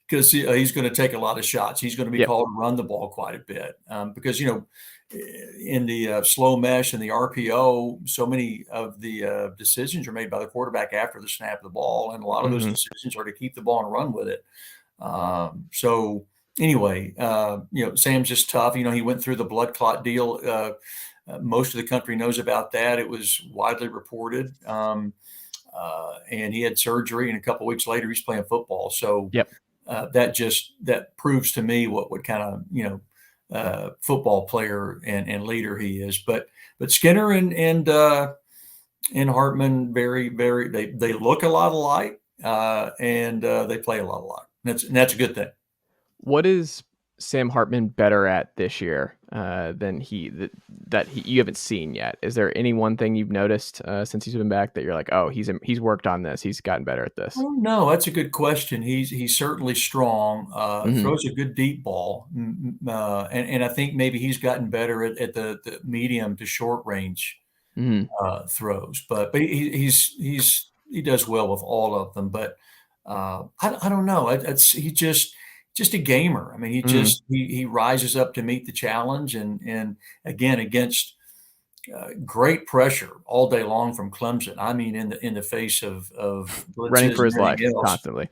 Speaker 3: because he's going to take a lot of shots. He's going to be called to run the ball quite a bit because, in the slow mesh and the RPO, so many of the decisions are made by the quarterback after the snap of the ball. And a lot of those decisions are to keep the ball and run with it. So anyway, Sam's just tough. He went through the blood clot deal. Most of the country knows about that. It was widely reported. And he had surgery, and a couple of weeks later he's playing football. So that proves to me what kind of football player and leader he is. But Skinner and Hartman, very, very, they look a lot alike, and they play a lot alike. And that's a good thing.
Speaker 1: What is Sam Hartman better at this year than that you haven't seen yet? Is there any one thing you've noticed since he's been back that you're like, oh, he's worked on this, he's gotten better at this?
Speaker 3: Oh, no, that's a good question. He's certainly strong. Throws a good deep ball, and I think maybe he's gotten better at the medium to short range throws. But he does well with all of them. But I don't know. He just a gamer. I mean, he rises up to meet the challenge, and again against great pressure all day long from Clemson. I mean, in the face of
Speaker 1: running for his life constantly.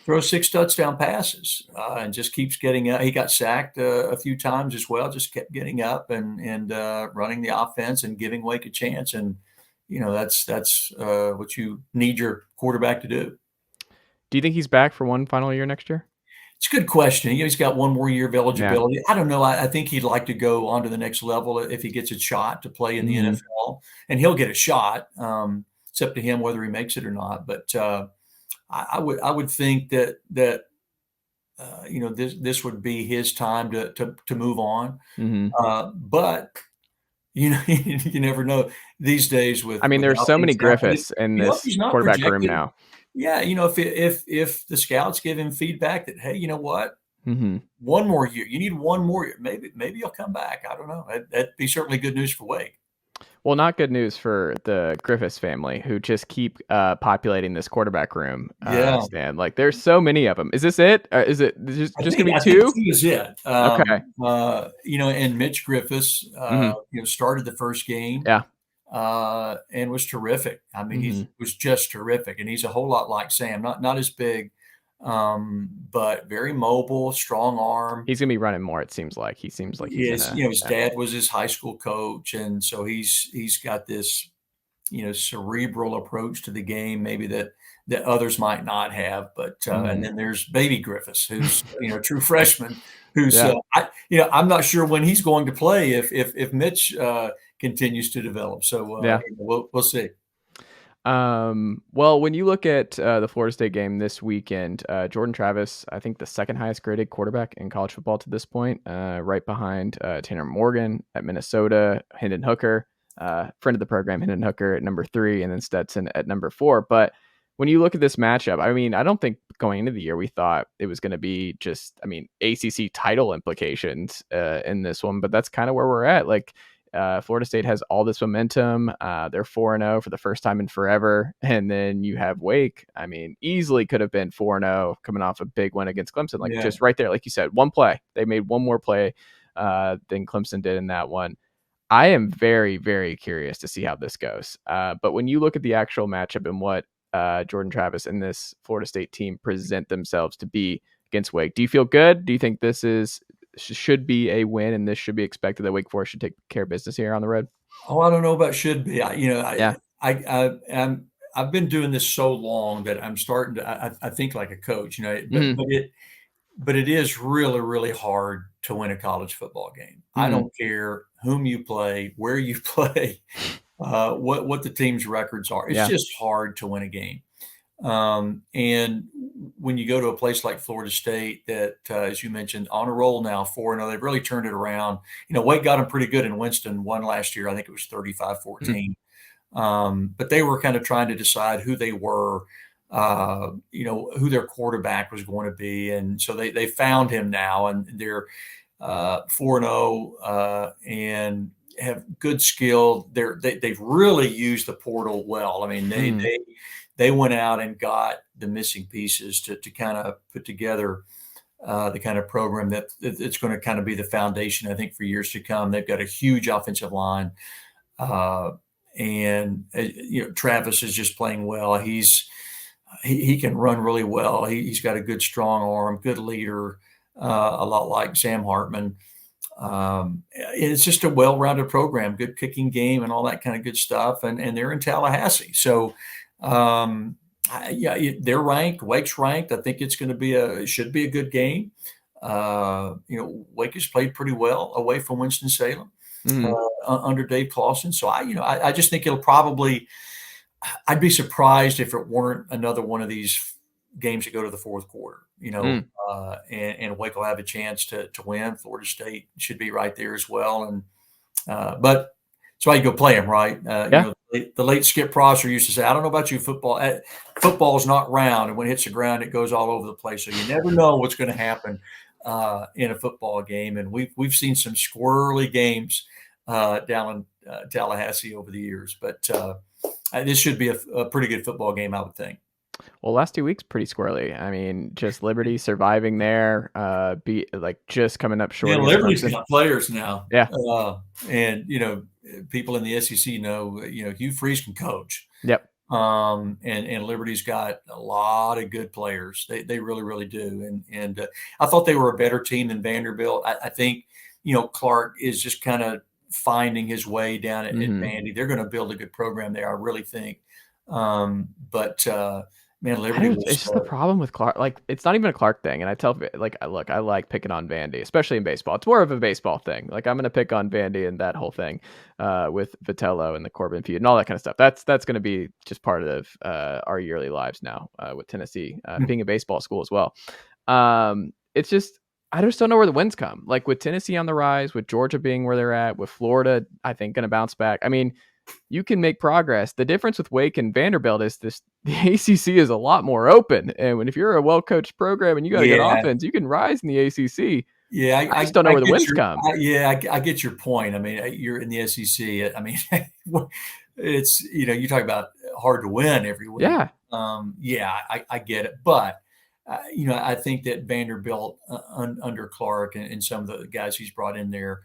Speaker 3: Throws 6 touchdown passes and just keeps getting up. He got sacked a few times as well. Just kept getting up and running the offense and giving Wake a chance. And that's what you need your quarterback to do.
Speaker 1: Do you think he's back for one final year next year?
Speaker 3: It's a good question. He's got one more year of eligibility. Yeah. I don't know. I think he'd like to go on to the next level if he gets a shot to play in the NFL, and he'll get a shot. It's up to him whether he makes it or not. But I would think that this would be his time to move on. But you never know these days.
Speaker 1: There's so many Griffiths in this quarterback room now.
Speaker 3: Yeah, if the scouts give him feedback that, hey, you know what, one more year, you need one more year, maybe he'll come back. I don't know. That'd be certainly good news for Wake.
Speaker 1: Well, not good news for the Griffiths family, who just keep populating this quarterback room. Stan. Like, there's so many of them. Is this it? Is it just going to be 2?
Speaker 3: I think 2 is it.
Speaker 1: Okay.
Speaker 3: And Mitch Griffiths, started the first game.
Speaker 1: Yeah.
Speaker 3: And was terrific. I mean, he was just terrific, and he's a whole lot like Sam. Not as big, but very mobile, strong arm.
Speaker 1: He's gonna be running more. It seems like he's
Speaker 3: his dad was his high school coach, and so he's got this, cerebral approach to the game, maybe that others might not have. But and then there's Baby Griffiths, who's a true freshman, who's I'm not sure when he's going to play if Mitch continues to develop. So we'll see.
Speaker 1: Well, when you look at the Florida State game this weekend, Jordan Travis, I think the second highest graded quarterback in college football to this point, right behind Tanner Morgan at Minnesota, Hendon Hooker, friend of the program, Hendon Hooker at number 3, and then Stetson at number 4. But when you look at this matchup, I don't think going into the year we thought it was going to be just, ACC title implications in this one, but that's kind of where we're at. Like, Florida State has all this momentum. They're 4-0 for the first time in forever. And then you have Wake. Easily could have been 4-0 coming off a big win against Clemson. Just right there, like you said, one play. They made one more play than Clemson did in that one. I am very, very curious to see how this goes. But when you look at the actual matchup and what Jordan Travis and this Florida State team present themselves to be against Wake, do you feel good? Do you think this should be a win, and this should be expected that Wake Forest should take care of business here on the road?
Speaker 3: Oh, I don't know about should be. I've been doing this so long that I'm starting to. I think like a coach, but it is really, really hard to win a college football game. I don't care whom you play, where you play, what the team's records are. It's just hard to win a game. And when you go to a place like Florida State that, as you mentioned, on a roll now, 4-0, they've really turned it around. Wake got them pretty good in Winston, won last year. I think it was 35-14. But they were kind of trying to decide who they were, who their quarterback was going to be. And so they found him now, and they're 4-0 and have good skill. They've really used the portal well. They went out and got the missing pieces to kind of put together the kind of program that it's going to kind of be the foundation, I think, for years to come. They've got a huge offensive line. And Travis is just playing well. He can run really well. He's got a good strong arm, good leader, a lot like Sam Hartman. It's just a well-rounded program, good kicking game and all that kind of good stuff. And they're in Tallahassee. So, they're ranked. Wake's ranked. I think it's going to should be a good game. Wake has played pretty well away from Winston-Salem. Under Dave Clawson. So I just think I'd be surprised if it weren't another one of these games that go to the fourth quarter, and Wake will have a chance to win. Florida State should be right there as well. And, but so I go play them, right? The late Skip Prosser used to say, I don't know about you, football is not round. And when it hits the ground, it goes all over the place. So you never know what's going to happen in a football game. And we've seen some squirrely games down in Tallahassee over the years, but this should be a pretty good football game, I would think.
Speaker 1: Well, last 2 weeks, pretty squirrely. I mean, just Liberty surviving there, just coming up short.
Speaker 3: Yeah, Liberty's got players now.
Speaker 1: Yeah.
Speaker 3: And, people in the SEC know, Hugh Freeze can coach.
Speaker 1: Yep.
Speaker 3: And Liberty's got a lot of good players. They really, really do. And I thought they were a better team than Vanderbilt. I think, Clark is just kind of finding his way down at Vandy. They're going to build a good program there, I really think. Man, Liberty
Speaker 1: it's just the problem with Clark. Like, it's not even a Clark thing. And I tell, look, I like picking on Vandy, especially in baseball. It's more of a baseball thing. Like, I'm going to pick on Vandy and that whole thing with Vitello and the Corbin feud and all that kind of stuff. That's going to be just part of our yearly lives now with Tennessee being a baseball school as well. It's just, I just don't know where the wins come. Like, with Tennessee on the rise, with Georgia being where they're at, with Florida, I think, going to bounce back. I mean, you can make progress. The difference with Wake and Vanderbilt is the ACC is a lot more open. And if you're a well-coached program and you got a good offense, you can rise in the ACC.
Speaker 3: Yeah,
Speaker 1: I just don't know where the wins come.
Speaker 3: I get your point. I mean, you're in the SEC. I mean, it's, you talk about hard to win every week.
Speaker 1: Yeah.
Speaker 3: I get it. But, I think that Vanderbilt under Clark and some of the guys he's brought in there,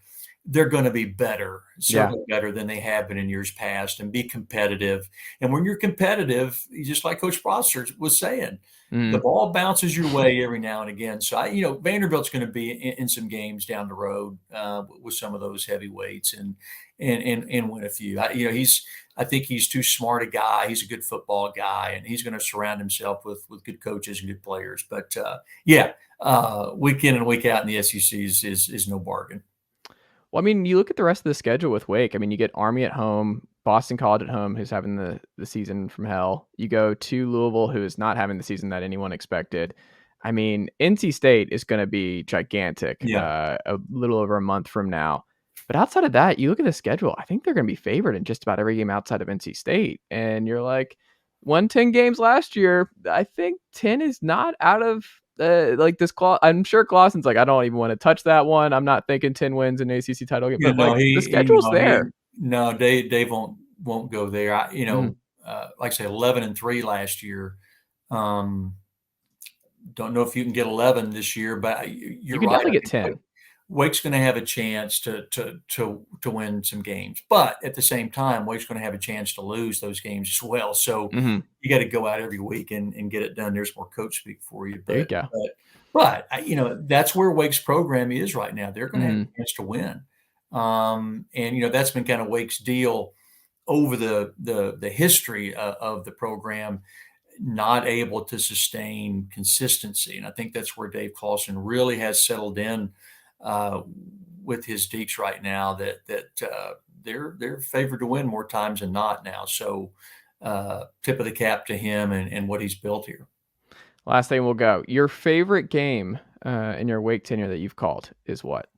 Speaker 3: they're going to be better, certainly better than they have been in years past, and be competitive. And when you're competitive, just like Coach Prosser was saying, the ball bounces your way every now and again. So, Vanderbilt's going to be in some games down the road with some of those heavyweights and win a few. I think he's too smart a guy. He's a good football guy, and he's going to surround himself with good coaches and good players. But week in and week out in the SEC is no bargain.
Speaker 1: Well, I mean, you look at the rest of the schedule with Wake. I mean, you get Army at home, Boston College at home, who's having the season from hell. You go to Louisville, who is not having the season that anyone expected. I mean, NC State is going to be gigantic a little over a month from now. But outside of that, you look at the schedule, I think they're going to be favored in just about every game outside of NC State. And you're like, won 10 games last year. I think 10 is not out of this. I'm sure Clawson's like, I don't even want to touch that one. I'm not thinking 10 wins in ACC title game. But the schedule's there.
Speaker 3: Dave won't go there. Like I say, 11-3 last year. Don't know if you can get 11 this year, but you can
Speaker 1: definitely get 10.
Speaker 3: Wake's going to have a chance to win some games, but at the same time, Wake's going to have a chance to lose those games as well. So you got to go out every week and get it done. There's more coach speak for you.
Speaker 1: There you go.
Speaker 3: But that's where Wake's program is right now. They're going to have a chance to win. And that's been kind of Wake's deal over the history of the program, not able to sustain consistency. And I think that's where Dave Clawson really has settled in with his Deeks right now, that they're favored to win more times than not now. So tip of the cap to him and what he's built here.
Speaker 1: Last thing we'll go. Your favorite game in your Wake tenure that you've called is what?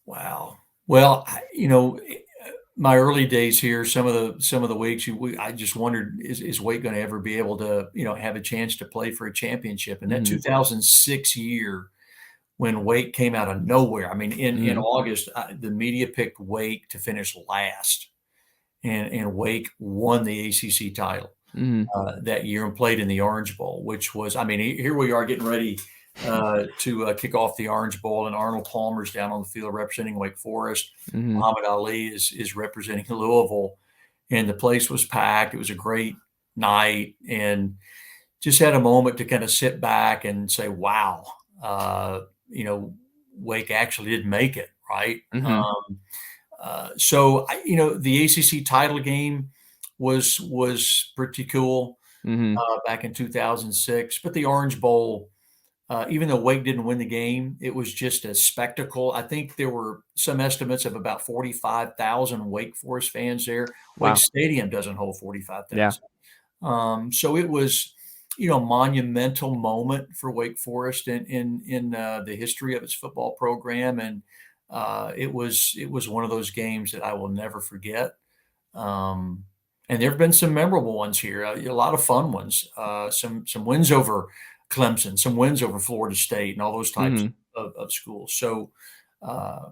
Speaker 3: Wow. Well, my early days here, some of the weeks, I just wondered, is Wake going to ever be able to, have a chance to play for a championship? And that 2006 year, when Wake came out of nowhere, I mean, in August, the media picked Wake to finish last, and Wake won the ACC title that year and played in the Orange Bowl, which was, I mean, here we are getting ready to kick off the Orange Bowl, and Arnold Palmer's down on the field representing Wake Forest. Muhammad Ali is representing Louisville, and the place was packed. It was a great night, and just had a moment to kind of sit back and say, wow, Wake actually did make it, right? So the ACC title game was pretty cool back in 2006, but the Orange Bowl, even though Wake didn't win the game, it was just a spectacle. I think there were some estimates of about 45,000 Wake Forest fans there.
Speaker 1: Wow.
Speaker 3: Wake Stadium doesn't hold 45,000. Yeah. So it was, a monumental moment for Wake Forest in the history of its football program, and it was one of those games that I will never forget. And there have been some memorable ones here, a lot of fun ones, some wins over Clemson, some wins over Florida State, and all those types of schools. So,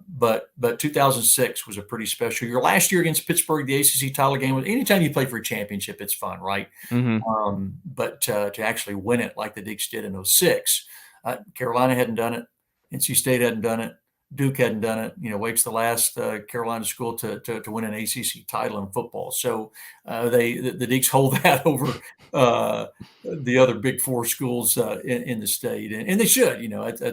Speaker 3: but 2006 was a pretty special year. Last year against Pittsburgh, the ACC title game was, anytime you play for a championship, it's fun, right? But to actually win it like the Deacons did in 2006, Carolina hadn't done it, NC State hadn't done it, Duke hadn't done it. Wake's the last Carolina school to win an ACC title in football. So the Deacons hold that over the other Big Four schools in the state, and they should.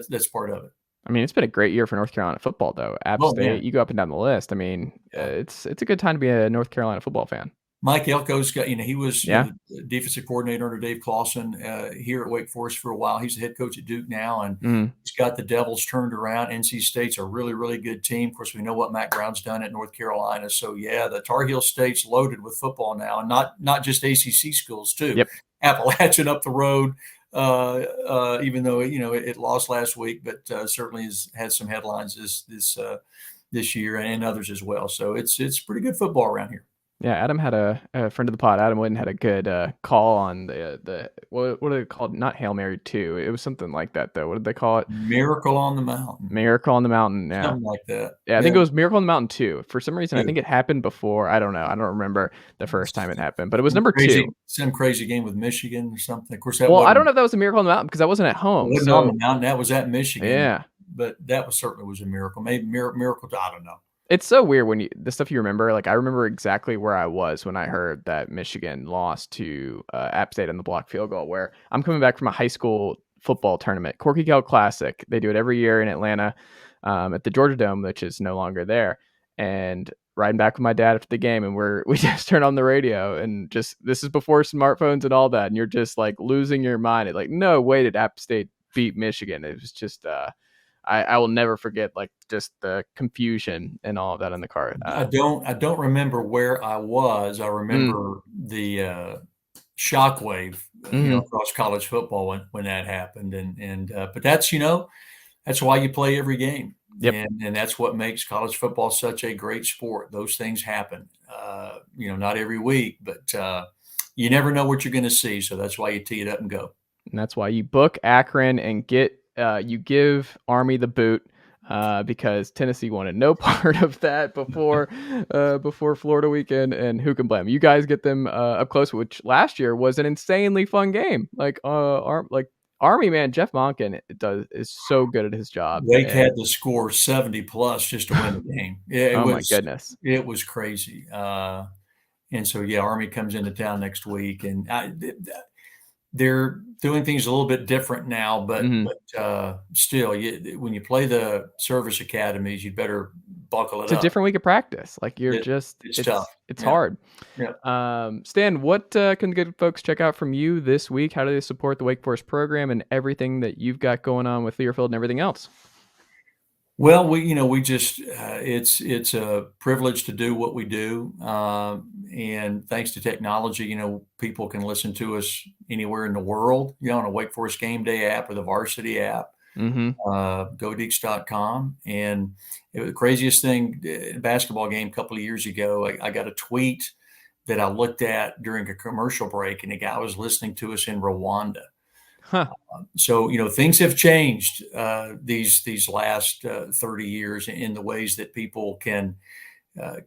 Speaker 3: That's part of it.
Speaker 1: I mean, it's been a great year for North Carolina football, though. App State, you go up and down the list. I mean, it's a good time to be a North Carolina football fan.
Speaker 3: Mike Elko's got, he was the defensive coordinator under Dave Clawson here at Wake Forest for a while. He's the head coach at Duke now, and he's got the Devils turned around. NC State's a really, really good team. Of course, we know what Matt Brown's done at North Carolina. So, the Tar Heel State's loaded with football now, and not just ACC schools, too.
Speaker 1: Yep.
Speaker 3: Appalachian up the road, even though, it lost last week, but certainly has had some headlines this year and others as well. So it's pretty good football around here.
Speaker 1: Yeah, Adam had a friend of the pod. Adam Witten had a good call on the what are they called? Not Hail Mary 2. It was something like that, though. What did they call it?
Speaker 3: Miracle on the Mountain.
Speaker 1: Miracle on the Mountain. Yeah,
Speaker 3: something like that.
Speaker 1: Yeah, I think it was Miracle on the Mountain 2. For some reason, I think it happened before. I don't know. I don't remember the first time it happened, but it was number 2.
Speaker 3: Some crazy game with Michigan or something. Of course,
Speaker 1: I don't know if that was a Miracle on the Mountain because I wasn't at home.
Speaker 3: It wasn't on the mountain. That was at Michigan.
Speaker 1: Yeah,
Speaker 3: but that certainly was a miracle. Maybe miracle. I don't know.
Speaker 1: It's so weird when the stuff you remember. Like, I remember exactly where I was when I heard that Michigan lost to App State on the block field goal, where I'm coming back from a high school football tournament, Corky Kell Classic. They do it every year in Atlanta at the Georgia Dome, which is no longer there. And riding back with my dad after the game, and we just turn on the radio, and this is before smartphones and all that, and you're just like losing your mind. Like, no way did App State beat Michigan. It was just I will never forget like just the confusion and all of that in the car.
Speaker 3: I don't remember where I was. I remember the shockwave across college football when that happened, and but that's that's why you play every game.
Speaker 1: Yep.
Speaker 3: And that's what makes college football such a great sport. Those things happen, not every week, but you never know what you're going to see. So that's why you tee it up and go.
Speaker 1: And that's why you book Akron and you give Army the boot because Tennessee wanted no part of that before Florida weekend, and who can blame them? You guys get them up close, which last year was an insanely fun game. Like Army, man, Jeff Monken is so good at his job.
Speaker 3: Wake had to score 70 plus just to win the game.
Speaker 1: My goodness,
Speaker 3: it was crazy. And so Army comes into town next week, and they're doing things a little bit different now, but still, when you play the service academies, you better buckle it up.
Speaker 1: It's a different week of practice. Like it's tough. It's hard.
Speaker 3: Yeah.
Speaker 1: Stan, what can the good folks check out from you this week? How do they support the Wake Forest program and everything that you've got going on with Learfield and everything else?
Speaker 3: Well, we just it's a privilege to do what we do, and thanks to technology, people can listen to us anywhere in the world, on a Wake Forest Game Day app or the Varsity app. GoDeeks.com. And the craziest thing, in a basketball game a couple of years ago, I got a tweet that I looked at during a commercial break, and a guy was listening to us in Rwanda.
Speaker 1: Huh.
Speaker 3: So, things have changed these last 30 years in the ways that people can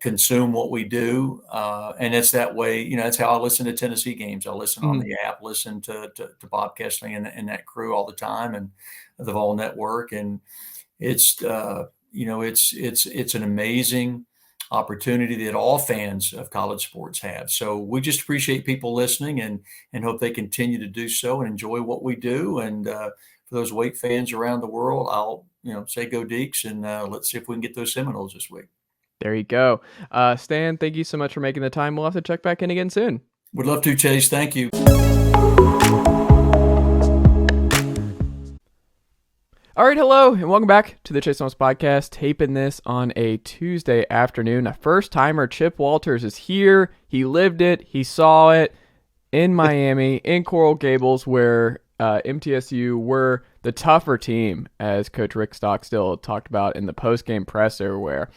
Speaker 3: consume what we do. And it's that way, that's how I listen to Tennessee games. I listen on the app, listen to Bob Kessling and that crew all the time, and the Vol Network. And it's, it's an amazing opportunity that all fans of college sports have. So we just appreciate people listening and hope they continue to do so and enjoy what we do. And for those Wake fans around the world, I'll, say go Deeks, and let's see if we can get those Seminoles this week.
Speaker 1: There you go. Stan, thank you so much for making the time. We'll have to check back in again soon.
Speaker 3: Would love to, Chase. Thank you.
Speaker 1: All right, hello, and welcome back to the Chase Thomas Podcast. Taping this on a Tuesday afternoon. A first-timer, Chip Walters, is here. He lived it. He saw it in Miami, in Coral Gables, where MTSU were the tougher team, as Coach Rick Stockstill talked about in the post-game presser, where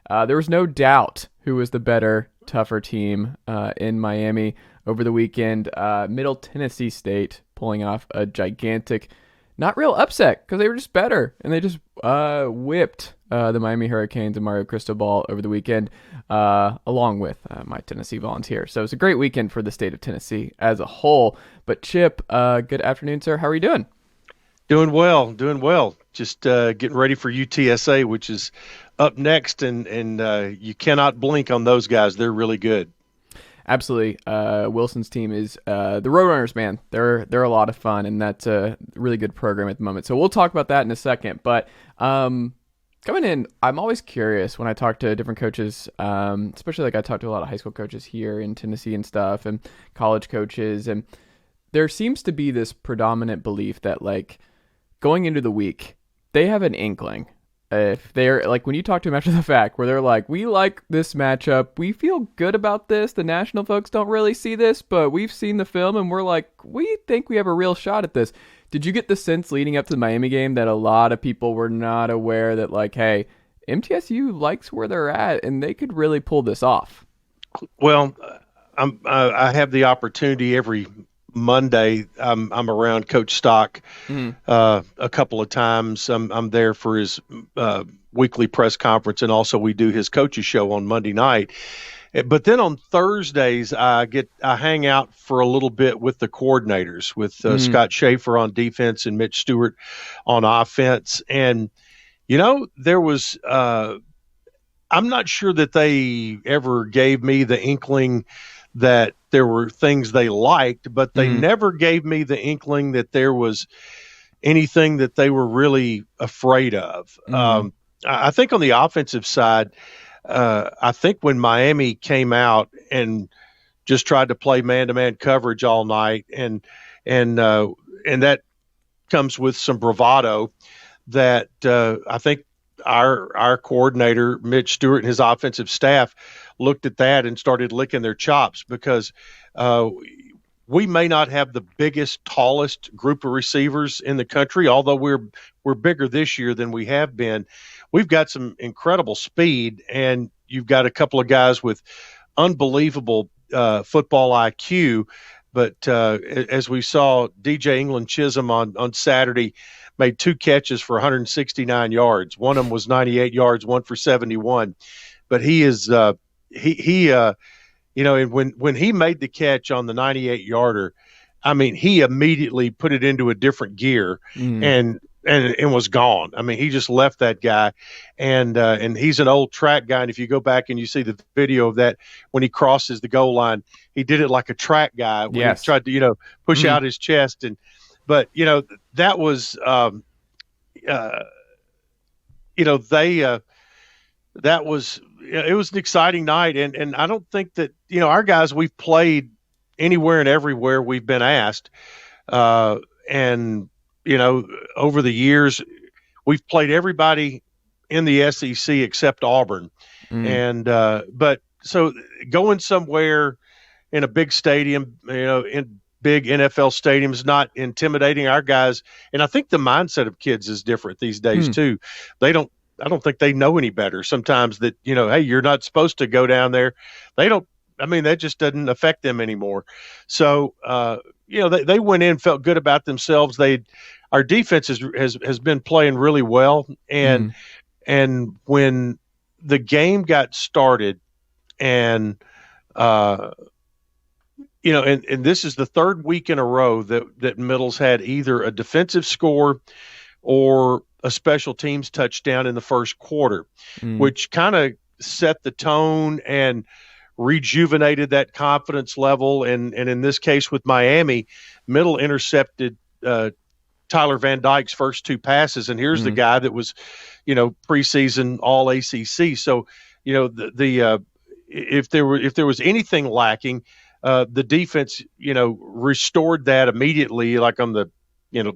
Speaker 1: there was no doubt who was the better, tougher team in Miami over the weekend. Middle Tennessee State pulling off a gigantic, not real upset, because they were just better, and they just whipped the Miami Hurricanes and Mario Cristobal over the weekend, along with my Tennessee Volunteers. So it was a great weekend for the state of Tennessee as a whole. But Chip, good afternoon, sir. How are you doing?
Speaker 4: Doing well. Just getting ready for UTSA, which is up next, and you cannot blink on those guys. They're really good.
Speaker 1: Absolutely. Wilson's team is the Roadrunners, man. They're a lot of fun, and that's a really good program at the moment. So we'll talk about that in a second. But coming in, I'm always curious when I talk to different coaches, especially like I talk to a lot of high school coaches here in Tennessee and stuff, and college coaches, and there seems to be this predominant belief that, like, going into the week, they have an inkling. If they're like, when you talk to them after the fact, where they're like, we like this matchup, we feel good about this, the national folks don't really see this, but we've seen the film and we're like, we think we have a real shot at this. Did you get the sense leading up to the Miami game that a lot of people were not aware that, like, hey, MTSU likes where they're at and they could really pull this off?
Speaker 4: Well, I have the opportunity every Monday. I'm around Coach Stock a couple of times. I'm there for his weekly press conference, and also we do his coaches show on Monday night. But then on Thursdays, I hang out for a little bit with the coordinators, with Scott Schaefer on defense and Mitch Stewart on offense. And there was I'm not sure that they ever gave me the inkling that there were things they liked, but they never gave me the inkling that there was anything that they were really afraid of. I think on the offensive side, I think when Miami came out and just tried to play man-to-man coverage all night, and that comes with some bravado, that I think our coordinator, Mitch Stewart, and his offensive staff looked at that and started licking their chops, because we may not have the biggest, tallest group of receivers in the country, although we're bigger this year than we have been. We've got some incredible speed, and you've got a couple of guys with unbelievable football IQ. But as we saw, DJ England Chisholm on Saturday made 2 catches for 169 yards. One of them was 98 yards, one for 71. But he is and when he made the catch on the 98-yarder, I mean, he immediately put it into a different gear and was gone. I mean, he just left that guy, and he's an old track guy. And if you go back and you see the video of that, when he crosses the goal line, he did it like a track guy when he tried to, push out his chest. But that was, it was an exciting night. And I don't think that, our guys, we've played anywhere and everywhere we've been asked. And over the years, we've played everybody in the SEC except Auburn. But so going somewhere in a big stadium, in big NFL stadiums, not intimidating our guys. And I think the mindset of kids is different these days too. I don't think they know any better sometimes, that, hey, you're not supposed to go down there. That just doesn't affect them anymore. So, they went in, felt good about themselves. Our defense has been playing really well. And when the game got started, and and this is the third week in a row that Middle's had either a defensive score or a special teams touchdown in the first quarter, which kind of set the tone and rejuvenated that confidence level. And in this case with Miami, Middle intercepted Tyler Van Dyke's first two passes, and here's the guy that was, preseason All ACC. So, if there was anything lacking, the defense, restored that immediately, like on the,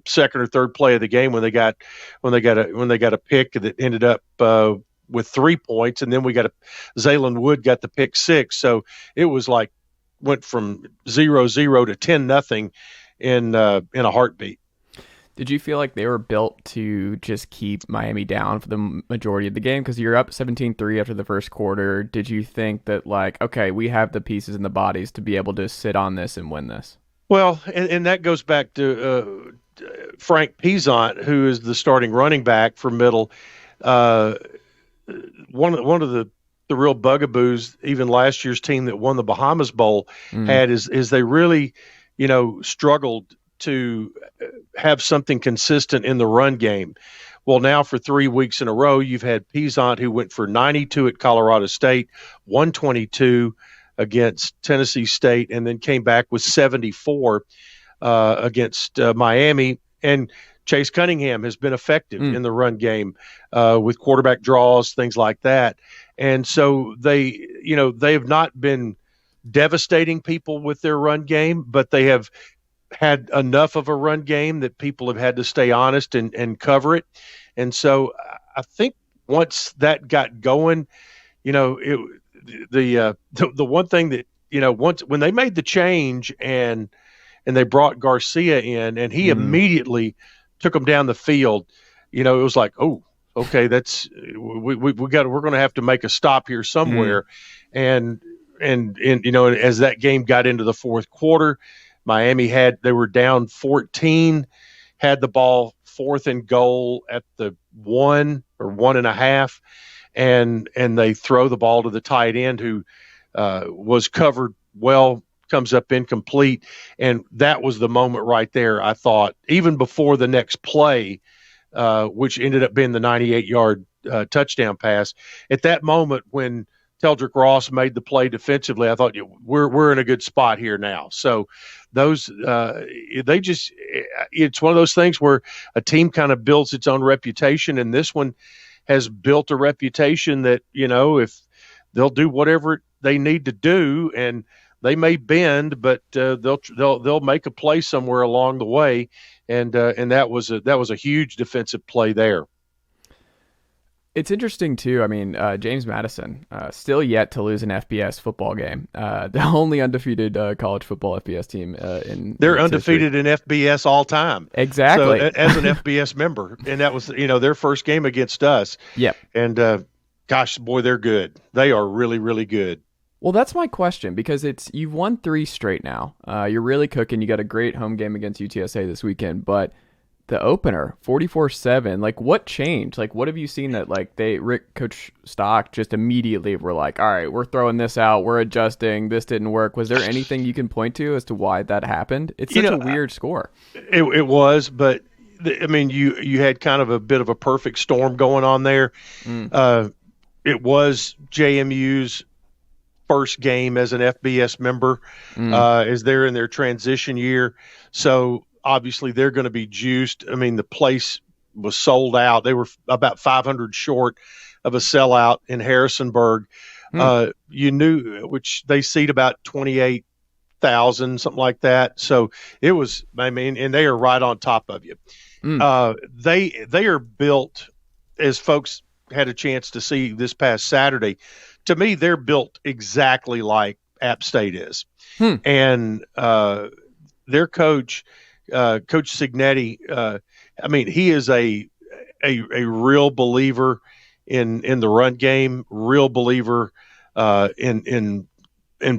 Speaker 4: second or third play of the game when they got a pick that ended up with 3 points, and then Zaylen Wood got the pick six. So it was like went from 0-0 to 10-0 in a heartbeat.
Speaker 1: Did you feel like they were built to just keep Miami down for the majority of the game? Because you're up 17-3 after the first quarter. Did you think that, okay, we have the pieces and the bodies to be able to sit on this and win this?
Speaker 4: Well, and that goes back to Frank Peasant, who is the starting running back for Middle. One of the real bugaboos, even last year's team that won the Bahamas Bowl had is they really, struggled to have something consistent in the run game. Well, now for 3 weeks in a row, you've had Peasant, who went for 92 at Colorado State, 122 against Tennessee State, and then came back with 74 against Miami. And Chase Cunningham has been effective in the run game with quarterback draws, things like that. And so they have not been devastating people with their run game, but they have had enough of a run game that people have had to stay honest and cover it. And so I think once that got going, the one thing that, once when they made the change and they brought Garcia in and he immediately took them down the field, it was like, oh, okay, we're going to have to make a stop here somewhere. And as that game got into the fourth quarter, Miami they were down 14, had the ball 4th and goal at the 1 or 1.5, and they throw the ball to the tight end who was covered well, comes up incomplete. And that was the moment right there, I thought, even before the next play, which ended up being the 98-yard touchdown pass. At that moment when Teldrick Ross made the play defensively, I thought we're in a good spot here now. So it's one of those things where a team kind of builds its own reputation, and this one has built a reputation that, if they'll do whatever they need to do, and they may bend, but they'll make a play somewhere along the way, and that was a huge defensive play there.
Speaker 1: It's interesting, too. I mean, James Madison, still yet to lose an FBS football game. The only undefeated college football FBS team
Speaker 4: They're undefeated
Speaker 1: history.
Speaker 4: in FBS all time.
Speaker 1: Exactly.
Speaker 4: So, as an FBS member, and that was, their first game against us.
Speaker 1: Yep.
Speaker 4: And, gosh, boy, they're good. They are really, really good.
Speaker 1: Well, that's my question, because you've won 3 straight now. You're really cooking. You got a great home game against UTSA this weekend, but the opener, 44-7, what changed? What have you seen that Coach Stock just immediately were like, all right, we're throwing this out, we're adjusting, this didn't work. Was there anything you can point to as to why that happened? It's such a weird score.
Speaker 4: It was, but I mean, you had kind of a bit of a perfect storm going on there. It was JMU's first game as an FBS member, as they're in their transition year. So obviously they're going to be juiced. I mean, the place was sold out. They were about 500 short of a sellout in Harrisonburg. You knew, which they seat about 28,000, something like that. So it was, I mean, and they are right on top of you. They are built, as folks had a chance to see this past Saturday. To me, they're built exactly like App State is. And their coach, Coach Signetti, I mean, he is a real believer in the run game, real believer in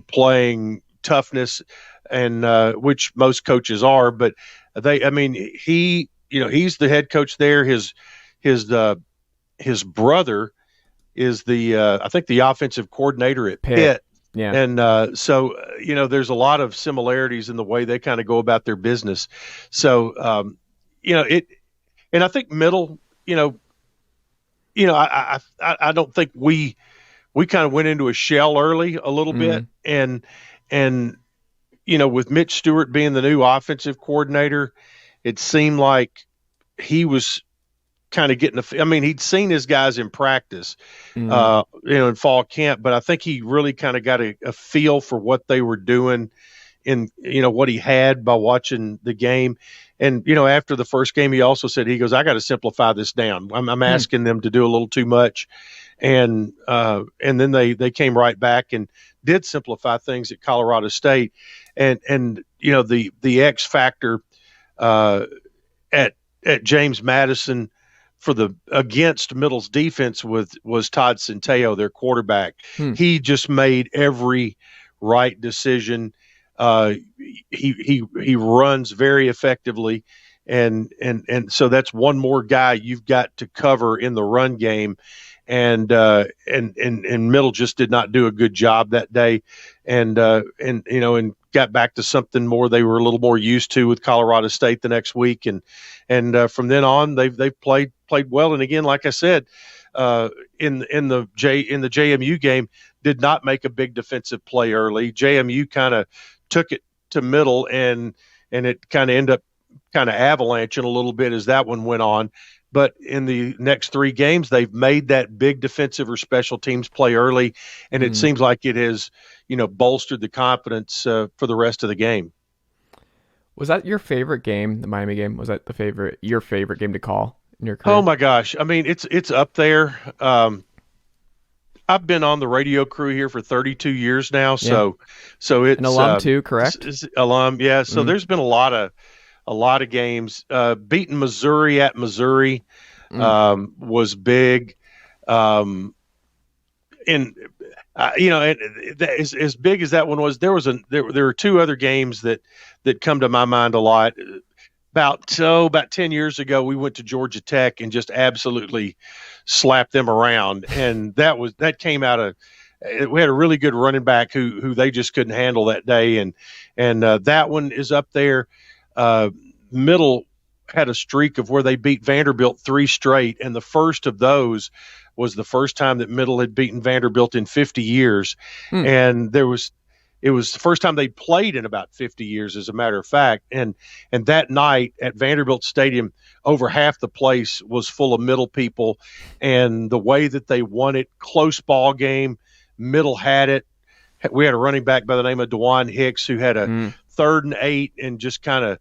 Speaker 4: playing toughness, and which most coaches are. But he's the head coach there. His brother is the I think the offensive coordinator at Pitt.
Speaker 1: Yeah.
Speaker 4: And so there's a lot of similarities in the way they kind of go about their business. So and I think Middle, I don't think we kind of went into a shell early a little bit, and with Mitch Stewart being the new offensive coordinator, it seemed like he was kind of getting he'd seen his guys in practice, in fall camp, but I think he really kind of got a feel for what they were doing in, what he had by watching the game. And, after the first game, he also said, he goes, I got to simplify this down. I'm asking them to do a little too much. And then they came right back and did simplify things at Colorado State. And the X factor at James Madison against Middle's defense was Todd Centeio, their quarterback. He just made every right decision. He runs very effectively, and so that's one more guy you've got to cover in the run game, and Middle just did not do a good job that day, and got back to something more they were a little more used to with Colorado State the next week, and from then on they've played well, and again, like I said, in the JMU game, did not make a big defensive play early. JMU kind of took it to Middle, and it kind of ended up kind of avalanching a little bit as that one went on. But in the next 3 games, they've made that big defensive or special teams play early, and it seems like it has, bolstered the confidence for the rest of the game.
Speaker 1: Was that your favorite game, the Miami game? Was that your favorite game to call in your career?
Speaker 4: Oh my gosh! It's up there. I've been on the radio crew here for 32 years now, so it's
Speaker 1: an alum too, correct?
Speaker 4: Alum, yeah. So there's been a lot of games. Beating Missouri at Missouri was big, and as big as that one was, there were 2 other games that come to my mind a lot. About 10 years ago, we went to Georgia Tech and just absolutely slapped them around, and that came out of. We had a really good running back who they just couldn't handle that day, and that one is up there. Middle had a streak of where they beat Vanderbilt 3 straight, and the first of those was the first time that Middle had beaten Vanderbilt in 50 years, and it was the first time they played in about 50 years, as a matter of fact. And that night at Vanderbilt Stadium, over half the place was full of Middle people. And the way that they won it, close ball game, Middle had it. We had a running back by the name of DeJuan Hicks who had a 3rd and 8 and just kind of,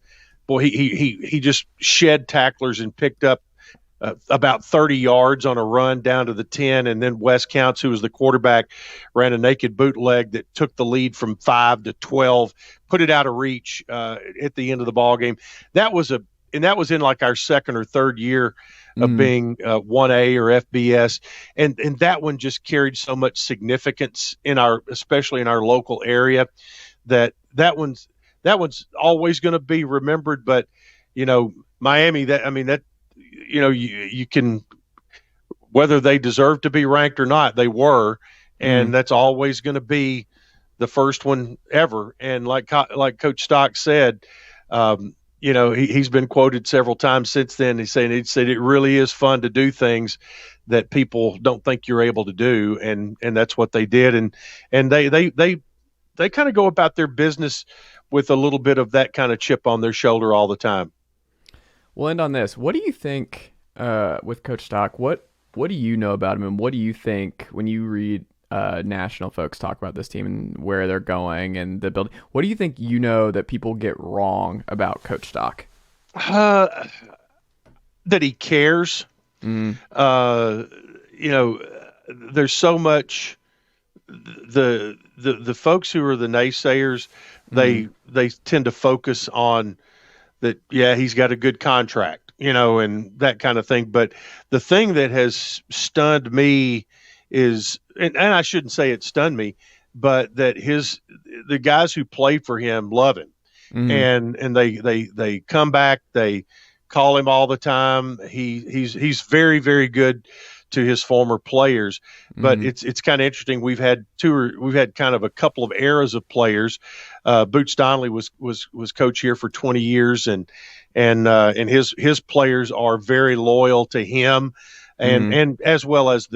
Speaker 4: he just shed tacklers and picked up about 30 yards on a run down to the 10, and then Wes Counts, who was the quarterback, ran a naked bootleg that took the lead from 5 to 12, put it out of reach at the end of the ball game. That was in like our 2nd or 3rd year of being 1A or FBS, and that one just carried so much significance especially in our local area, that one's always going to be remembered. But Miami, you can, whether they deserve to be ranked or not, they were, and that's always going to be the first one ever. And like Coach Stock said, he's been quoted several times since then. He said it really is fun to do things that people don't think you're able to do, and that's what they did. And they kind of go about their business with a little bit of that kind of chip on their shoulder all the time.
Speaker 1: We'll end on this. What do you think with Coach Stock? What do you know about him, and what do you think when you read national folks talk about this team and where they're going and the building? What do you think that people get wrong about Coach Stock?
Speaker 4: That he cares. There's so much. The folks who are the naysayers, they tend to focus on that, he's got a good contract, and that kind of thing. But the thing that has stunned me is, and I shouldn't say it stunned me, but that the guys who played for him love him, and they come back, they call him all the time. He's very, very good to his former players. But it's kind of interesting. We've had kind of a couple of eras of players. Boots Donnelly was coach here for 20 years, and his players are very loyal to him, and as well as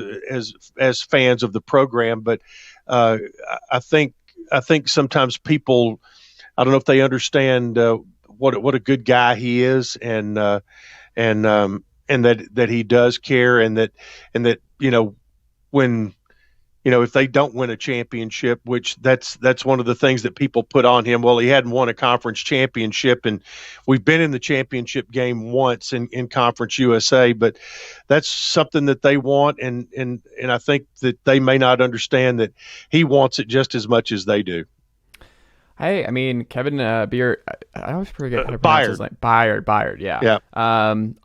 Speaker 4: as fans of the program. But I think sometimes people, I don't know if they understand what a good guy he is, and that he does care, and that when if they don't win a championship, which that's one of the things that people put on him. Well, he hadn't won a conference championship, and we've been in the championship game once in Conference USA, but that's something that they want, and I think that they may not understand that he wants it just as much as they do.
Speaker 1: Hey, I mean, Kevin Beard, I always forget how to pronounce his name. Byard, yeah.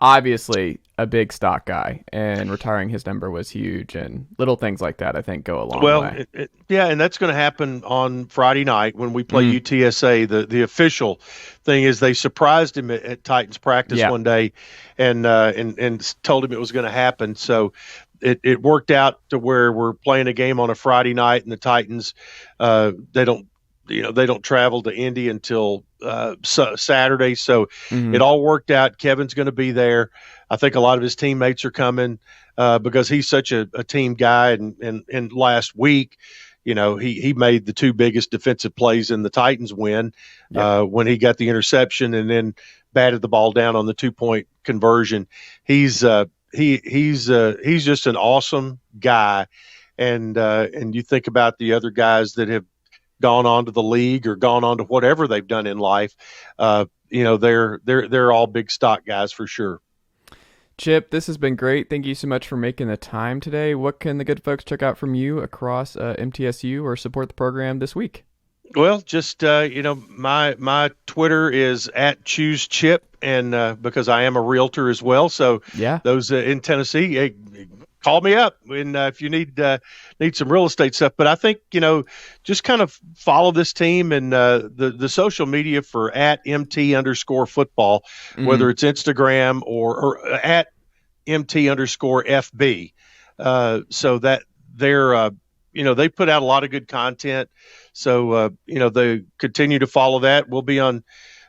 Speaker 1: Obviously a big stock guy, and retiring his number was huge, and little things like that, I think, go a long way.
Speaker 4: Well, and that's going to happen on Friday night when we play UTSA. The official thing is they surprised him at Titans practice one day and told him it was going to happen. So it worked out to where we're playing a game on a Friday night, and the Titans, they don't travel to Indy until Saturday. So it all worked out. Kevin's going to be there. I think a lot of his teammates are coming because he's such a team guy. And last week, he made the two biggest defensive plays in the Titans win when he got the interception and then batted the ball down on the 2-point conversion. He's just an awesome guy. And you think about the other guys that have gone on to the league or gone on to whatever they've done in life, they're all big stock guys for sure.
Speaker 1: Chip, this has been great. Thank you so much for making the time today. What can the good folks check out from you across MTSU or support the program this week?
Speaker 4: Well, just my Twitter is @ChooseChip, and because I am a realtor as well, so those in Tennessee, call me up if you need some real estate stuff. But I think just kind of follow this team and the social media for @MT_football, whether it's Instagram or @MT_FB. So that they're they put out a lot of good content. So they continue to follow that. We'll be on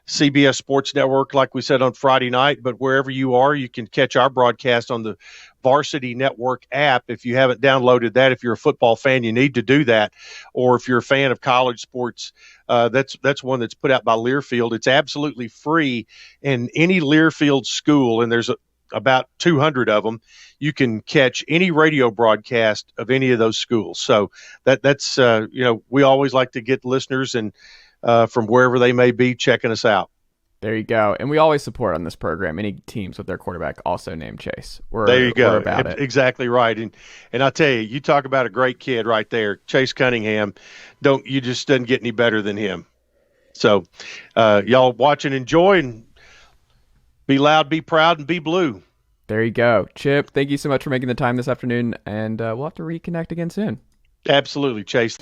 Speaker 4: CBS Sports Network, like we said, on Friday night, but wherever you are, you can catch our broadcast on the Varsity Network app. If you haven't downloaded that, if you're a football fan, you need to do that. Or if you're a fan of college sports, that's one that's put out by Learfield. It's absolutely free in any Learfield school, and there's about 200 of them. You can catch any radio broadcast of any of those schools. So that's we always like to get listeners and from wherever they may be checking us out.
Speaker 1: There you go. And we always support on this program any teams with their quarterback also named Chase.
Speaker 4: There you go. Exactly right. And I tell you talk about a great kid right there, Chase Cunningham. You just doesn't get any better than him. So y'all watch and enjoy, and be loud, be proud, and be blue.
Speaker 1: There you go. Chip, thank you so much for making the time this afternoon, and we'll have to reconnect again soon.
Speaker 4: Absolutely, Chase.